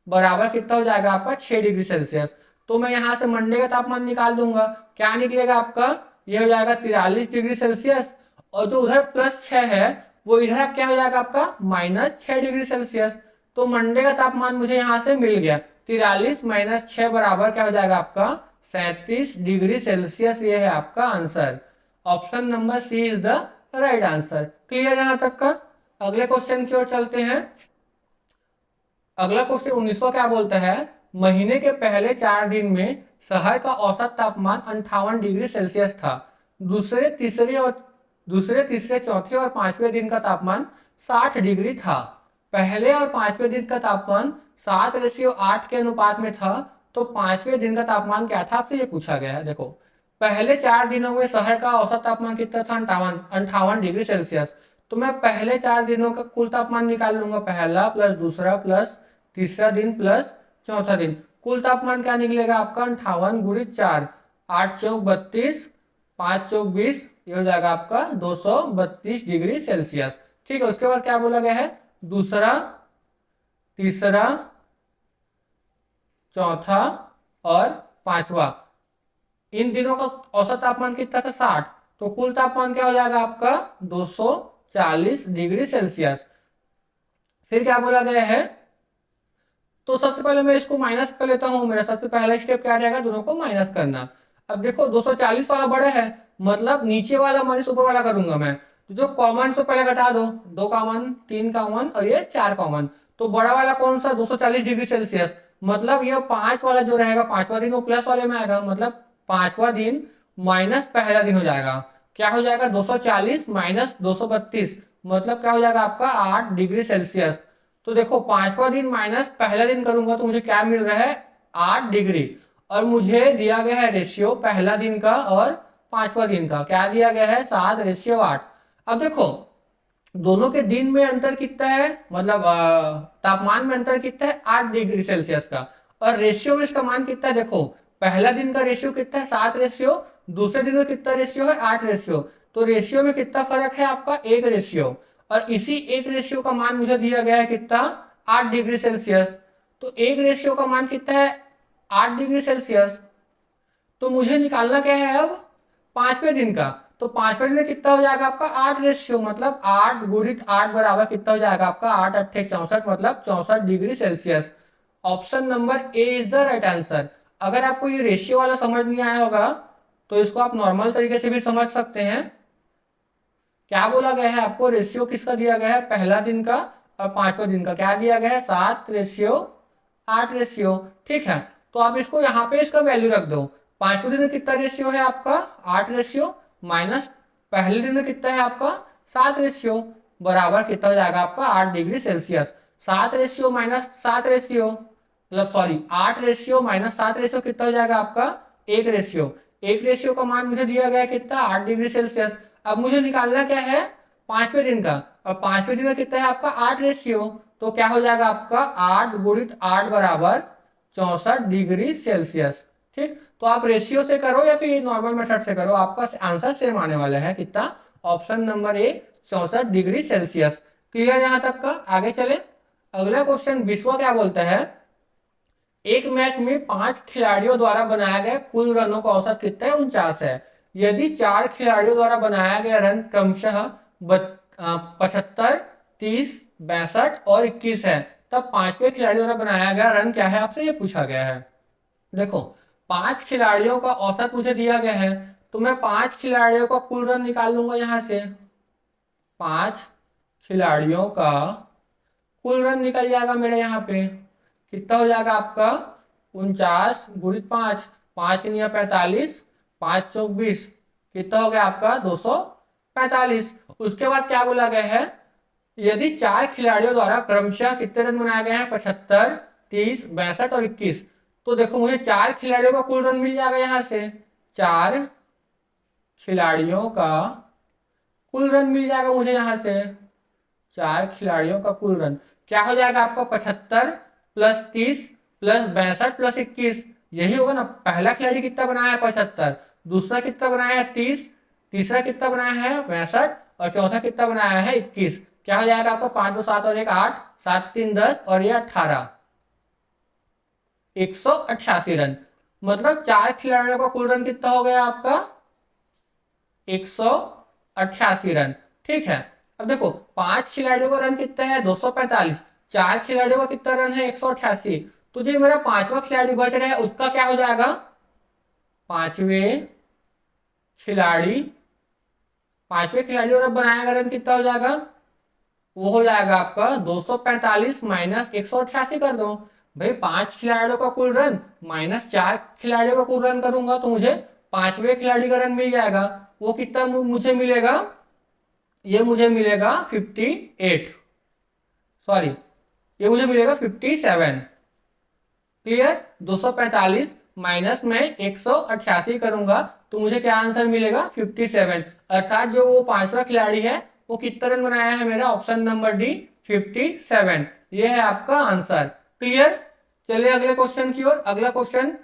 बराबर कितना हो जाएगा आपका, 6 डिग्री सेल्सियस। तो मैं यहां से मंडे का तापमान निकाल दूंगा, क्या निकलेगा आपका, ये हो जाएगा 43 डिग्री सेल्सियस, और जो उधर +6 है वो इधर क्या हो जाएगा आपका, -6 डिग्री सेल्सियस। तो मंडे का तापमान मुझे यहां से मिल गया, 43 माइनस 6 बराबर क्या हो जाएगा आपका, 37 डिग्री सेल्सियस। ये है आपका answer, option number C is the right answer. Clear यहां तक का। अगले क्वेश्चन की ओर चलते हैं। अगला क्वेश्चन 19वां क्या बोलता है, महीने के पहले 4 दिन में शहर का औसत तापमान 58 डिग्री सेल्सियस था। दूसरे तीसरे चौथे और पांचवें दिन का तापमान 60 डिग्री था। पहले और पांचवें दिन का तापमान 7:8 के अनुपात में था। तो पांचवें दिन का तापमान क्या था, आपसे ये पूछा गया है। देखो, पहले 4 दिनों में शहर का औसत तापमान कितना था, 58 डिग्री सेल्सियस। तो मैं पहले 4 दिनों का कुल तापमान निकाल लूंगा, पहला प्लस दूसरा प्लस तीसरा दिन प्लस चौथा दिन। कुल तापमान क्या निकलेगा आपका, 58 गुणित 4, 8 चौक 32, 5 चौक 20, ये हो जाएगा आपका 232 डिग्री सेल्सियस। ठीक है, उसके बाद क्या बोला गया है, दूसरा तीसरा चौथा और पांचवा, इन दिनों का औसत तापमान कितना था, 60। तो कुल तापमान क्या हो जाएगा आपका, 240 डिग्री सेल्सियस। फिर क्या बोला गया है, तो सबसे पहले मैं इसको माइनस कर लेता हूं। मेरा सबसे पहला स्टेप क्या रहेगा, दोनों को माइनस करना। अब देखो 240 वाला बड़ा है, मतलब नीचे वाला माइनस ऊपर वाला करूंगा मैं। तो जो कॉमन से पहले घटा दो, 2 कॉमन, 3 कॉमन और ये 4 कॉमन। तो बड़ा वाला कौन सा, 240 डिग्री सेल्सियस। मतलब ये 5 वाला जो रहेगा, पांचवा दिन वो प्लस वाले में आएगा, मतलब पांचवा दिन माइनस पहला दिन हो जाएगा। क्या हो जाएगा, 240 माइनस 232, मतलब क्या हो जाएगा आपका 8 डिग्री सेल्सियस। तो देखो पांचवा दिन माइनस पहला दिन करूंगा तो मुझे क्या मिल रहा है, 8 डिग्री। और मुझे दिया गया है रेशियो पहला दिन का और पांचवा दिन का, क्या दिया गया है, 7:8। अब देखो दोनों के दिन में अंतर कितना है, मतलब तापमान में अंतर कितना है, 8 डिग्री सेल्सियस का। और रेशियो में इसका मान कितना है, देखो पहला दिन का रेशियो कितना है, 7 रेशियो, दूसरे दिन का कितना रेशियो है, 8 रेशियो। तो रेशियो में कितना फर्क है आपका, 1 रेशियो। और इसी 1 रेशियो का मान मुझे दिया गया है कितना, 8 डिग्री सेल्सियस। तो 1 रेशियो का मान कितना है, 8 डिग्री सेल्सियस। तो मुझे निकालना क्या है अब, पांचवें दिन का। तो पांचवें दिन में कितना हो जाएगा आपका, 8 रेशियो, मतलब 8 गुणित 8 बराबर कितना हो जाएगा आपका, 8 अट्ठे 64, मतलब 64 degree Celsius. Option number A is the right answer. अगर आपको ये रेशियो वाला समझ नहीं आया होगा तो इसको आप नॉर्मल तरीके से भी समझ सकते हैं। क्या बोला गया है आपको, रेशियो किसका दिया गया है, पहला दिन का और पांचवा दिन का, क्या दिया गया है, 7:8 रेशियो। ठीक है, तो आप इसको यहाँ पे इसका वैल्यू रख दो। पांचवें दिन में कितना रेशियो है आपका, 8 रेशियो, माइनस पहले दिन में कितना है आपका, 7 रेशियो, बराबर कितना हो जाएगा आपका, 8 degree Celsius. 7 ratio minus 7 ratio, मतलब सॉरी 8 रेशियो माइनस 7 रेशियो कितना हो जाएगा आपका, 1 रेशियो। 1 रेशियो का मान मुझे दिया गया कितना, 8 डिग्री सेल्सियस। अब मुझे निकालना क्या है, पांचवें दिन का। और पांचवें दिन का कितना है आपका, 8 रेशियो। तो क्या हो जाएगा आपका, 8 गुणित 8 बराबर 64 डिग्री सेल्सियस। ठीक, तो आप रेशियो से करो या फिर नॉर्मल मेथड से करो, आपका आंसर सेम आने वाला है कितना, option number A 64 degree Celsius. Clear यहां तक का। आगे चले, अगला क्वेश्चन 20वां क्या बोलता है, एक मैच में 5 खिलाड़ियों द्वारा बनाया गया कुल रनों का औसत कितना है, 49 है। यदि 4 खिलाड़ियों द्वारा बनाया गया रन क्रमशः 75, 30, 62 और 21 है, तब पांचवें खिलाड़ी द्वारा बनाया गया रन क्या है, आपसे ये पूछा गया है। देखो 5 खिलाड़ियों का औसत मुझे दिया गया है, तो मैं 5 खिलाड़ियों का कुल रन निकाल लूंगा यहाँ से। 5 खिलाड़ियों का कुल रन निकल जाएगा मेरे यहाँ पे। कितना हो जाएगा आपका 49 गुणित 5, 5 या 45, 5 चौक 20, कितना हो गया आपका 245। उसके बाद क्या बोला गया है, यदि 4 खिलाड़ियों द्वारा क्रमशः कितने रन बनाए गए हैं 75, 30, 62 और 21। तो देखो मुझे 4 खिलाड़ियों का कुल रन मिल जाएगा यहाँ से। 4 खिलाड़ियों का कुल रन मिल जाएगा मुझे यहाँ से। 4 खिलाड़ियों का कुल रन क्या हो जाएगा आपका 75 प्लस 30 प्लस 62 प्लस 21, यही होगा ना। पहला खिलाड़ी कितना बनाया है 75, दूसरा कितना बनाया है 30, तीसरा कितना बनाया है 62 और चौथा कितना बनाया है 21। क्या हो जाएगा आपका 5 2 7 और 1 8, 7 3 10 और ये 18, 188 रन। मतलब 4 खिलाड़ियों का कुल रन कितना हो गया आपका 188 रन। ठीक है, अब देखो 5 खिलाड़ियों का रन कितना है 245, 4 खिलाड़ियों का कितना रन है 188। तो जो मेरा 5वां खिलाड़ी बच रहा है उसका क्या हो जाएगा, 5वें खिलाड़ी और बनाया गया रन कितना हो जाएगा, वो हो जाएगा आपका 245 माइनस 188 कर दो। भाई 5 खिलाड़ियों का कुल रन माइनस 4 खिलाड़ियों का कुल रन करूंगा तो मुझे 5वें खिलाड़ी का रन मिल जाएगा। वो कितना मुझे मिलेगा, ये मुझे मिलेगा 58, सॉरी ये मुझे मिलेगा 57। क्लियर, 245 माइनस में 188 करूंगा तो मुझे क्या आंसर मिलेगा 57। अर्थात जो वो 5वां खिलाड़ी है वो कितना रन बनाया है मेरा, ऑप्शन नंबर डी 57। ये है आपका आंसर। क्लियर, चलिए अगले क्वेश्चन की ओर। अगला क्वेश्चन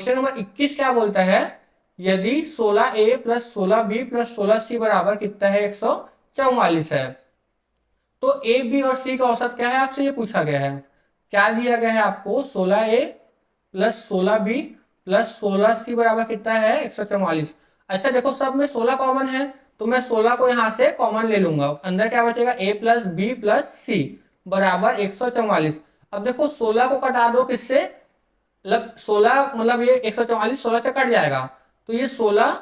नंबर 21 क्या बोलता है, यदि 16a plus 16b plus 16c बराबर कितना है 144 है, तो ए बी और सी का औसत क्या है, आपसे ये पूछा गया है। क्या दिया गया है आपको, 16a plus 16b plus 16c बराबर कितना है 144। अच्छा देखो सब में 16 कॉमन है तो मैं 16 को यहां से कॉमन ले लूंगा, अंदर क्या बचेगा a प्लस बी प्लस सी बराबर 144। अब देखो 16 को कटा दो किससे, मतलब 16 मतलब ये 144 16 से कट जाएगा तो ये 16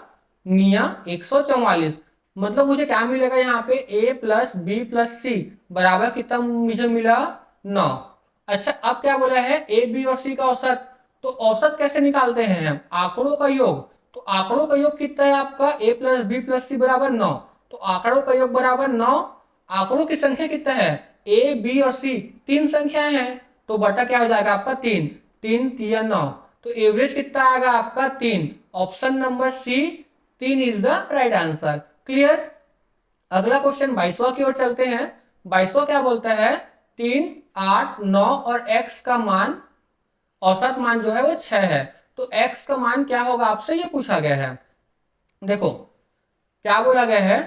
निया 144, मतलब मुझे क्या मिलेगा यहाँ पे a प्लस बी प्लस सी बराबर कितना मुझे मिला 9। अच्छा अब क्या बोला है ए बी और सी का औसत, तो औसत कैसे निकालते हैं हम, आंकड़ों का योग। तो आंकड़ों का योग कितना है आपका a प्लस बी प्लस सी बराबर 9, तो आंकड़ों का योग बराबर 9। आंकड़ों की संख्या कितना है a बी और सी, 3 संख्याएं हैं तो बटा क्या हो जाएगा आपका 3, 3 3 9, तो एवरेज कितना आएगा आपका 3। Option number C 3 is the right answer. Clear, अगला क्वेश्चन 22वां की ओर चलते हैं। 22वां क्या बोलता है, 3 8 9 और x का मान, औसत मान जो है वो 6 है, तो x का मान क्या होगा आपसे ये पूछा गया है। देखो क्या बोला गया है,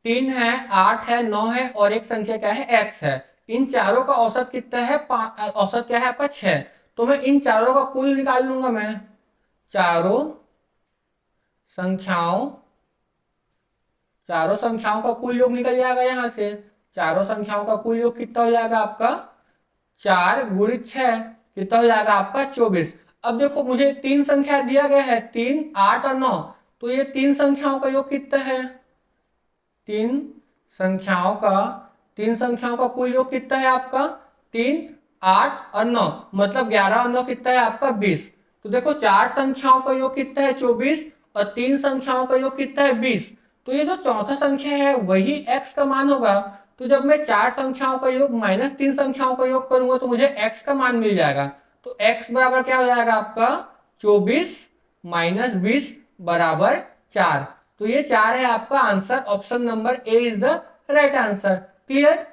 3 है 8 है 9 है और एक संख्या क्या है x है, इन चारों का औसत कितना है, औसत क्या है आपका 6। तो मैं इन चारों का कुल निकाल लूंगा, मैं चारों संख्याओं का कुल योग निकल जाएगा यहां से। चारों संख्याओं का कुल योग कितना हो जाएगा आपका 4 गुणित 6, कितना हो जाएगा आपका 24। अब देखो मुझे 3 संख्या दिया गया है 3 8 और 9, तो ये 3 संख्याओं का योग कितना है, 3 संख्याओं का कुल योग कितना है आपका 3 8 और 9, मतलब 11 और 9 कितना है आपका 20। तो देखो 4 संख्याओं का योग कितना है 24 और 3 संख्याओं का योग कितना है 20, तो ये जो चौथा संख्या है वही x का मान होगा। तो जब मैं 4 संख्याओं का योग माइनस 3 संख्याओं का योग करूंगा तो मुझे x का मान मिल जाएगा। तो x बराबर क्या हो जाएगा आपका 24 माइनस 20 बराबर 4, तो ये 4 है आपका answer. Option number A is the right answer. Clear,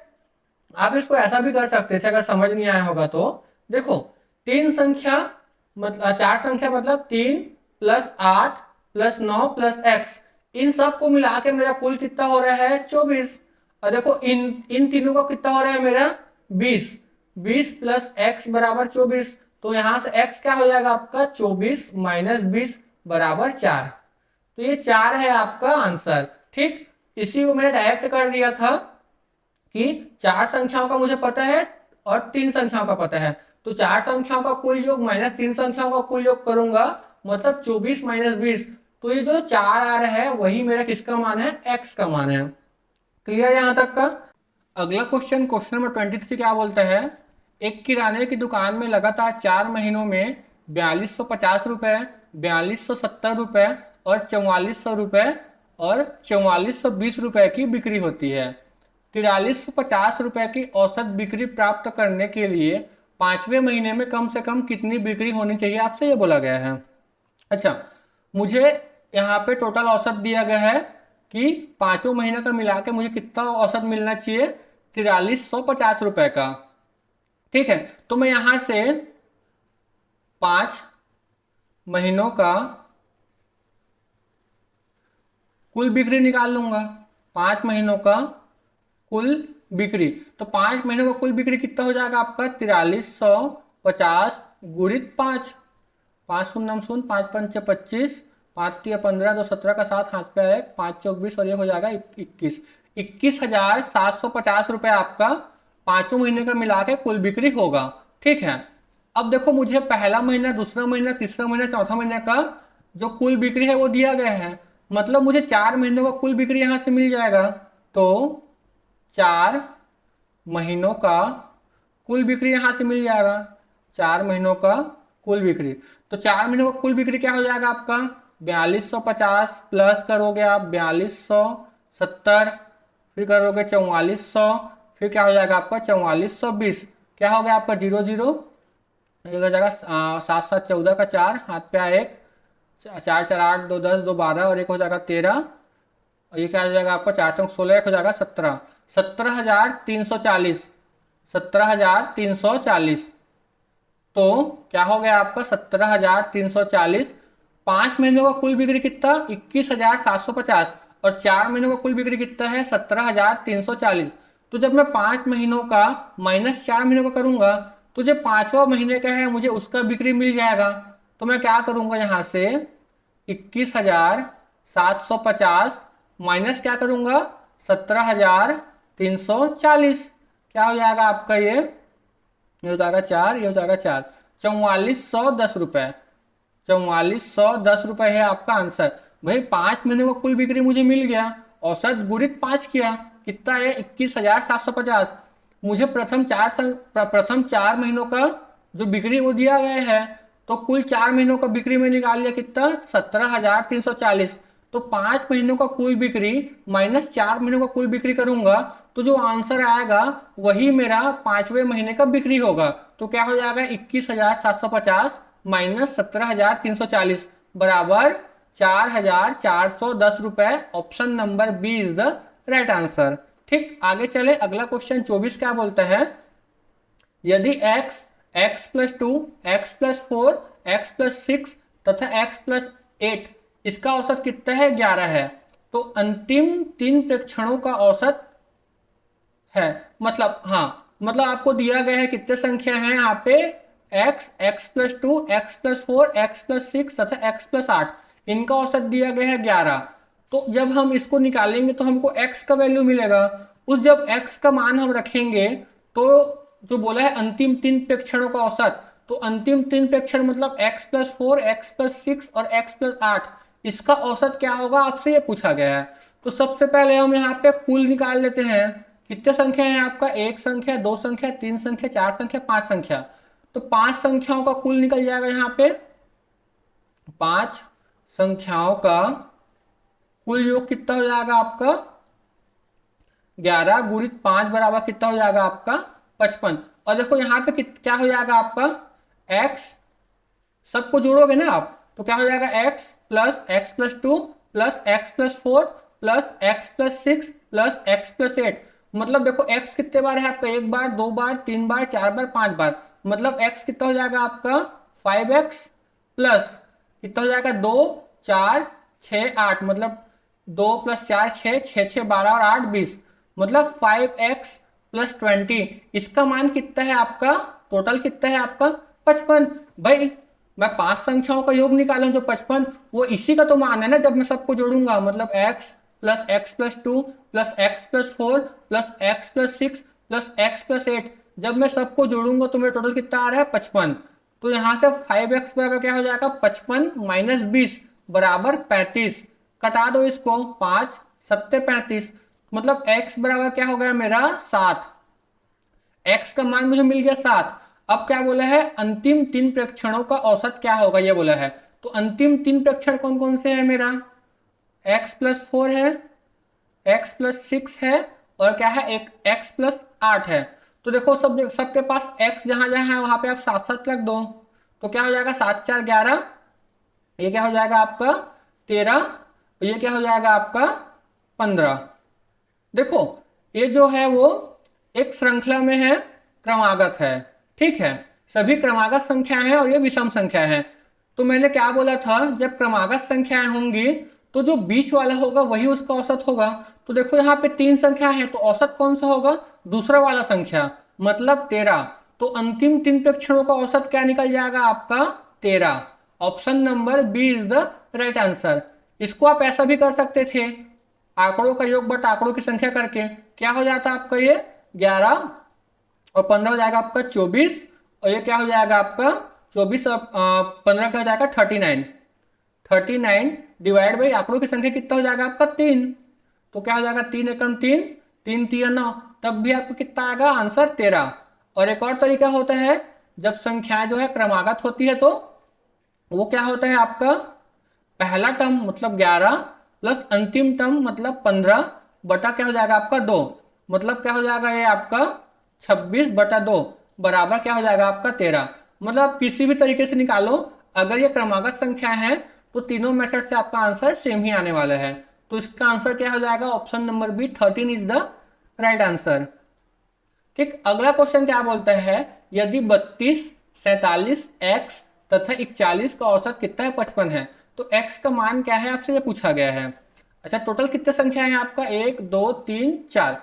आप इसको ऐसा भी कर सकते थे अगर समझ नहीं आया होगा तो। देखो 3 संख्या मतलब 4 संख्या मतलब 3 प्लस 8 प्लस 9 प्लस x, इन सब को मिला के मेरा कुल कितना हो रहा है 24। और देखो इन तीनों का कितना हो रहा है मेरा 20, 20 प्लस x बराबर 24, तो यहां से x क्या हो जाएगा आपका 24 माइनस 20 बराबर 4, तो ये 4 है आपका आंसर। ठीक, इसी को मैंने डायरेक्ट कर दिया था कि 4 संख्याओं का मुझे पता है और 3 संख्याओं का पता है, तो 4 संख्याओं का कुल योग माइनस 3 संख्याओं का कुल योग करूंगा, मतलब 24 माइनस 20, तो ये जो 4 आ रहा है वही मेरा किसका मान है, x का मान है। क्लियर यहां तक का। अगला क्वेश्चन, क्वेश्चन नंबर 23 क्या बोलता है, एक किराने की दुकान में लगातार 4 महीनों में 4250 रुपए, 4270 रुपए और 4400 रुपए और 4420 रुपए की बिक्री होती है। 4350 रुपए की औसत बिक्री प्राप्त करने के लिए 5वें महीने में कम से कम कितनी बिक्री होनी चाहिए, आपसे ये बोला गया है। अच्छा, मुझे यहाँ पे टोटल औसत दिया गया है कि 5 महीने का मिला के मुझे कितना औसत मिलना चाहिए, 4350 रुपए का। ठीक है, तो मैं यहां से 5 महीनों का कुल बिक्री निकाल लूंगा। 5 महीनों का कुल बिक्री, तो 5 महीनों का कुल बिक्री कितना हो जाएगा आपका, 4350 गुणित 5, 5 शून्य शून्य, 5 पंचे 25, 5 तिया 15, 2 17 का 7 हाथ पे आए, 5 चौक 20 और ये हो जाएगा 21, 21,750 रुपए आपका 5 महीने का मिला के कुल बिक्री होगा। ठीक है, अब देखो मुझे पहला महीना, दूसरा महीना, तीसरा महीना, चौथा महीने का जो कुल बिक्री है वो दिया गया है, मतलब मुझे 4 महीनों का कुल बिक्री यहां से मिल जाएगा। तो 4 महीनों का कुल बिक्री यहां से मिल जाएगा, 4 महीनों का कुल बिक्री। तो 4 महीनों का कुल बिक्री क्या हो जाएगा आपका, 4250 प्लस करोगे आप 4270, फिर करोगे 4400, फिर क्या हो जाएगा आपका 4420, क्या हो गया आपका 0 0, एक हो जाएगा 7 7 14 का 4 हाथ पे आए, 1 4 4 8 2 10 2 12 और एक हो जाएगा 13, और ये क्या हो जाएगा आपका 4 चौक 16, एक हो जाएगा 17, 17,340, 17,340। तो क्या हो गया आपका 17,340। 5 महीनों का कुल बिक्री कितना, 21,750 और 4 महीनों का कुल बिक्री कितना है, 17,340। तो जब मैं 5 महीनों का माइनस 4 महीनों का करूंगा तो जो 5वां महीने का है मुझे उसका बिक्री मिल जाएगा। तो मैं क्या करूंगा, यहां से 21,750 माइनस क्या करूंगा, 17,340, क्या हो जाएगा आपका ये हो जाएगा 4, ये हो जाएगा 4, 4410 रुपए, 4410 रुपए है आपका आंसर। भाई 5 महीने का कुल बिक्री मुझे मिल गया, औसत गुणित 5 किया, कितना है 21,750। मुझे प्रथम 4 महीनों का जो बिक्री वो दिया गया है, तो कुल 4 महीनों का बिक्री में निकाल लिया कितना, 17,340। तो 5 महीनों का कुल बिक्री माइनस 4 महीनों का कुल बिक्री करूंगा तो जो आंसर आएगा वही मेरा 5वें महीने का बिक्री होगा। तो क्या हो जाएगा 21,750 माइनस 17,340 बराबर 4,410 रुपए। Option number B is the right answer. ठीक, आगे चले, अगला क्वेश्चन 24 क्या बोलता है, यदि x, x plus 2, x plus 4, x plus 6 तथा x प्लस 8 इसका औसत कितना है, 11 है, तो अंतिम 3 प्रेक्षणों का औसत है। मतलब हाँ, मतलब आपको दिया गया है कितने संख्या है यहाँ पे, x, x plus 2, x plus 4, x plus 6 तथा x प्लस 8, इनका औसत दिया गया है 11। तो जब हम इसको निकालेंगे तो हमको x का वैल्यू मिलेगा। उस जब x का मान हम रखेंगे तो जो बोला है अंतिम 3 प्रेक्षणों का औसत, तो अंतिम 3 प्रेक्षण मतलब x प्लस 4, x प्लस 6 और x प्लस 8, इसका औसत क्या होगा आपसे ये पूछा गया है। तो सबसे पहले हम यहाँ पे कुल निकाल लेते हैं। कितने संख्या है आपका, 1 संख्या, 2 संख्या, 3 संख्या, 4 संख्या, 5 संख्या। तो 5 संख्याओं का कुल निकल जाएगा यहाँ पे, 5 संख्याओं का कुल योग कितना हो जाएगा आपका, 11 गुणित 5 बराबर कितना हो जाएगा आपका 55। और देखो यहाँ पे क्या हो जाएगा आपका, x सबको जोड़ोगे ना आप, तो क्या हो जाएगा x plus 2 plus x plus 4 plus x plus 6 plus x plus 8। मतलब देखो x कितने बार है आपका, 1 बार, 2 बार, 3 बार, 4 बार, 5 बार, मतलब x कितना हो जाएगा आपका 5x प्लस कितना हो जाएगा 2 4 6 8, मतलब 2 प्लस 4 6, 6 6 12 और 8 20, मतलब 5x प्लस 20। इसका मान कितना है आपका, टोटल कितना है आपका 55। भाई मैं 5 संख्याओं का योग निकालूं जो 55, वो इसी का तो मान है ना जब मैं सबको जोड़ूंगा, मतलब x plus 2 plus x plus 4 plus x plus 6 plus x plus 8, जब मैं सबको जोड़ूंगा तो मेरा टोटल कितना आ रहा है 55। तो यहां से 5x बराबर क्या हो जाएगा 55 माइनस 20, बराबर 35। कटा दो इसको, 5 सत्ते 35, मतलब x बराबर क्या हो गया मेरा 7। x का मान मुझे मिल गया 7। अब क्या बोला है, अंतिम 3 प्रेक्षणों का औसत क्या होगा ये बोला है। तो अंतिम 3 प्रेक्षण कौन कौन से है मेरा, x+4 है, x+6 है, और क्या है एक x+8 है। तो देखो सबके पास x जहां जहां है वहां पे आप 7 रख दो, तो क्या हो जाएगा 7 4 11, ये क्या हो जाएगा आपका 13, और ये क्या हो जाएगा आपका 15। देखो ये जो है वो एक श्रृंखला में है, क्रमागत है, ठीक है। सभी क्रमागत संख्याएं हैं और ये विषम संख्या है। तो मैंने क्या बोला था, जब क्रमागत संख्याएं होंगी तो जो बीच वाला होगा वही उसका औसत होगा। तो देखो यहाँ पे 3 संख्या है, तो औसत कौन सा होगा, दूसरा वाला संख्या, मतलब 13। तो अंतिम 3 प्रेक्षणों का औसत क्या निकल जाएगा आपका 13। Option number B is the right answer. इसको आप ऐसा भी कर सकते थे, आंकड़ों का योग बट आंकड़ों की संख्या करके, क्या हो जाता आपका ये 11 और 15 हो जाएगा आपका 24, और ये क्या हो जाएगा आपका 24 और 15 क्या हो जाएगा 39। 39 डिवाइड बाई आंकड़ों की संख्या कितना हो जाएगा आपका 3, तो क्या हो जाएगा 3 एकम 3, 3 3 9, तब भी आपको कितना आएगा आंसर 13। और एक और तरीका होता है, जब संख्याएं जो है क्रमागत होती है तो वो क्या होता है आपका, पहला टर्म मतलब 11 प्लस अंतिम टर्म मतलब 15 बटा क्या हो जाएगा आपका 2, मतलब क्या हो जाएगा ये आपका 26/2 बराबर क्या हो जाएगा आपका 13। मतलब किसी भी तरीके से निकालो, अगर ये क्रमागत संख्या है तो तीनों मेथड से आपका आंसर सेम ही आने वाला है। तो इसका आंसर क्या हो जाएगा, option number B 13 is the right answer. ठीक, अगला क्वेश्चन क्या बोलता है, यदि 32, 47, x तथा 41 का औसत कितना है 55 है, तो x का मान क्या है आपसे ये पूछा गया है। अच्छा, टोटल कितने संख्या है आपका, 1 2 3 4।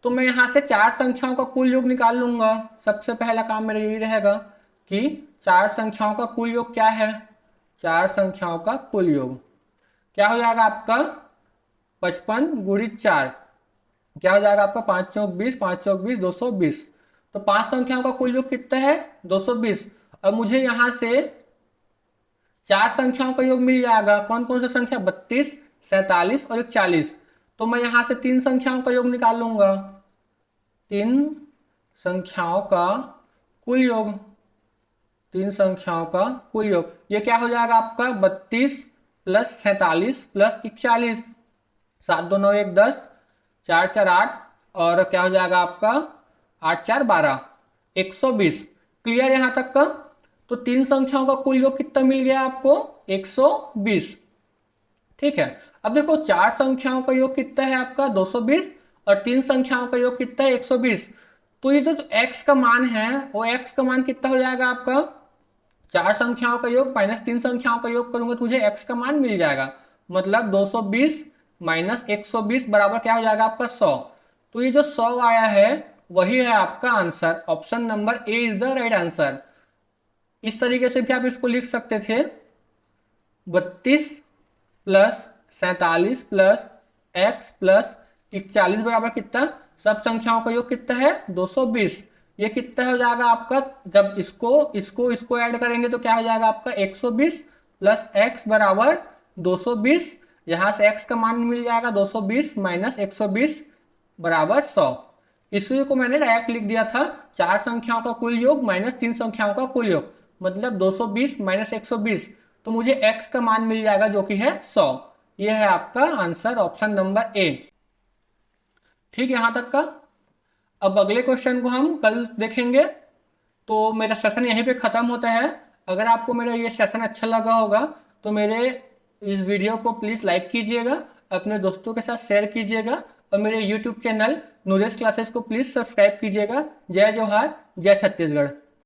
तो मैं यहाँ से 4 संख्याओं का कुल योग निकाल लूंगा। सबसे पहला काम मेरा यही रहेगा कि 4 संख्याओं का कुल योग क्या है, 4 संख्याओं का कुल योग क्या हो जाएगा आपका 55 गुणित 4, क्या हो जाएगा आपका 5 चौक 20, 5 चौक 20, 220। तो 5 संख्याओं का कुल योग कितना है 220। अब मुझे यहां से 4 संख्याओं का योग मिल जाएगा, कौन कौन सा संख्या 32, 47 और 41। तो मैं यहां से 3 संख्याओं का योग निकाल लूंगा, 3 संख्याओं का कुल योग, 3 संख्याओं का कुल योग, ये क्या हो जाएगा आपका 32 प्लस 47 प्लस 41, 7 2 9 1 10, 4 4 8, और क्या हो जाएगा आपका 8 4 12, 120। क्लियर यहां तक का। तो 3 संख्याओं का कुल योग कितना मिल गया आपको 120। ठीक है, अब देखो 4 संख्याओं का योग कितना है आपका 220 और 3 संख्याओं का योग कितना है 120। तो ये जो x का मान है वो x का मान कितना हो जाएगा आपका, 4 संख्याओं का योग माइनस 3 संख्याओं का योग करूंगा तो मुझे x का मान मिल जाएगा, मतलब 220 माइनस 120 बराबर क्या हो जाएगा आपका 100। तो ये जो 100 आया है वही है आपका answer. Option number A is the right answer. इस तरीके से भी आप इसको लिख सकते थे, 32 प्लस 47 प्लस x प्लस 41 बराबर कितना, सब संख्याओं का योग कितना है 220। ये कितना हो जाएगा आपका, जब इसको ऐड करेंगे तो क्या हो जाएगा आपका 120 प्लस x बराबर 220। यहां से x का मान मिल जाएगा 220 माइनस 120 बराबर 100। इसी को मैंने डायरेक्ट लिख दिया था, 4 संख्याओं का कुल योग माइनस 3 संख्याओं का कुल योग, मतलब 220 माइनस 120, तो मुझे x का मान मिल जाएगा जो कि है 100। यह है आपका आंसर, ऑप्शन नंबर ए। ठीक, यहां तक का। अब अगले क्वेश्चन को हम कल देखेंगे। तो मेरा सेशन यहीं पे ख़त्म होता है। अगर आपको मेरा ये सेशन अच्छा लगा होगा तो मेरे इस वीडियो को प्लीज़ लाइक कीजिएगा, अपने दोस्तों के साथ शेयर कीजिएगा, और मेरे यूट्यूब चैनल नूरेश क्लासेस को प्लीज़ सब्सक्राइब कीजिएगा। जय जोहार, जय छत्तीसगढ़।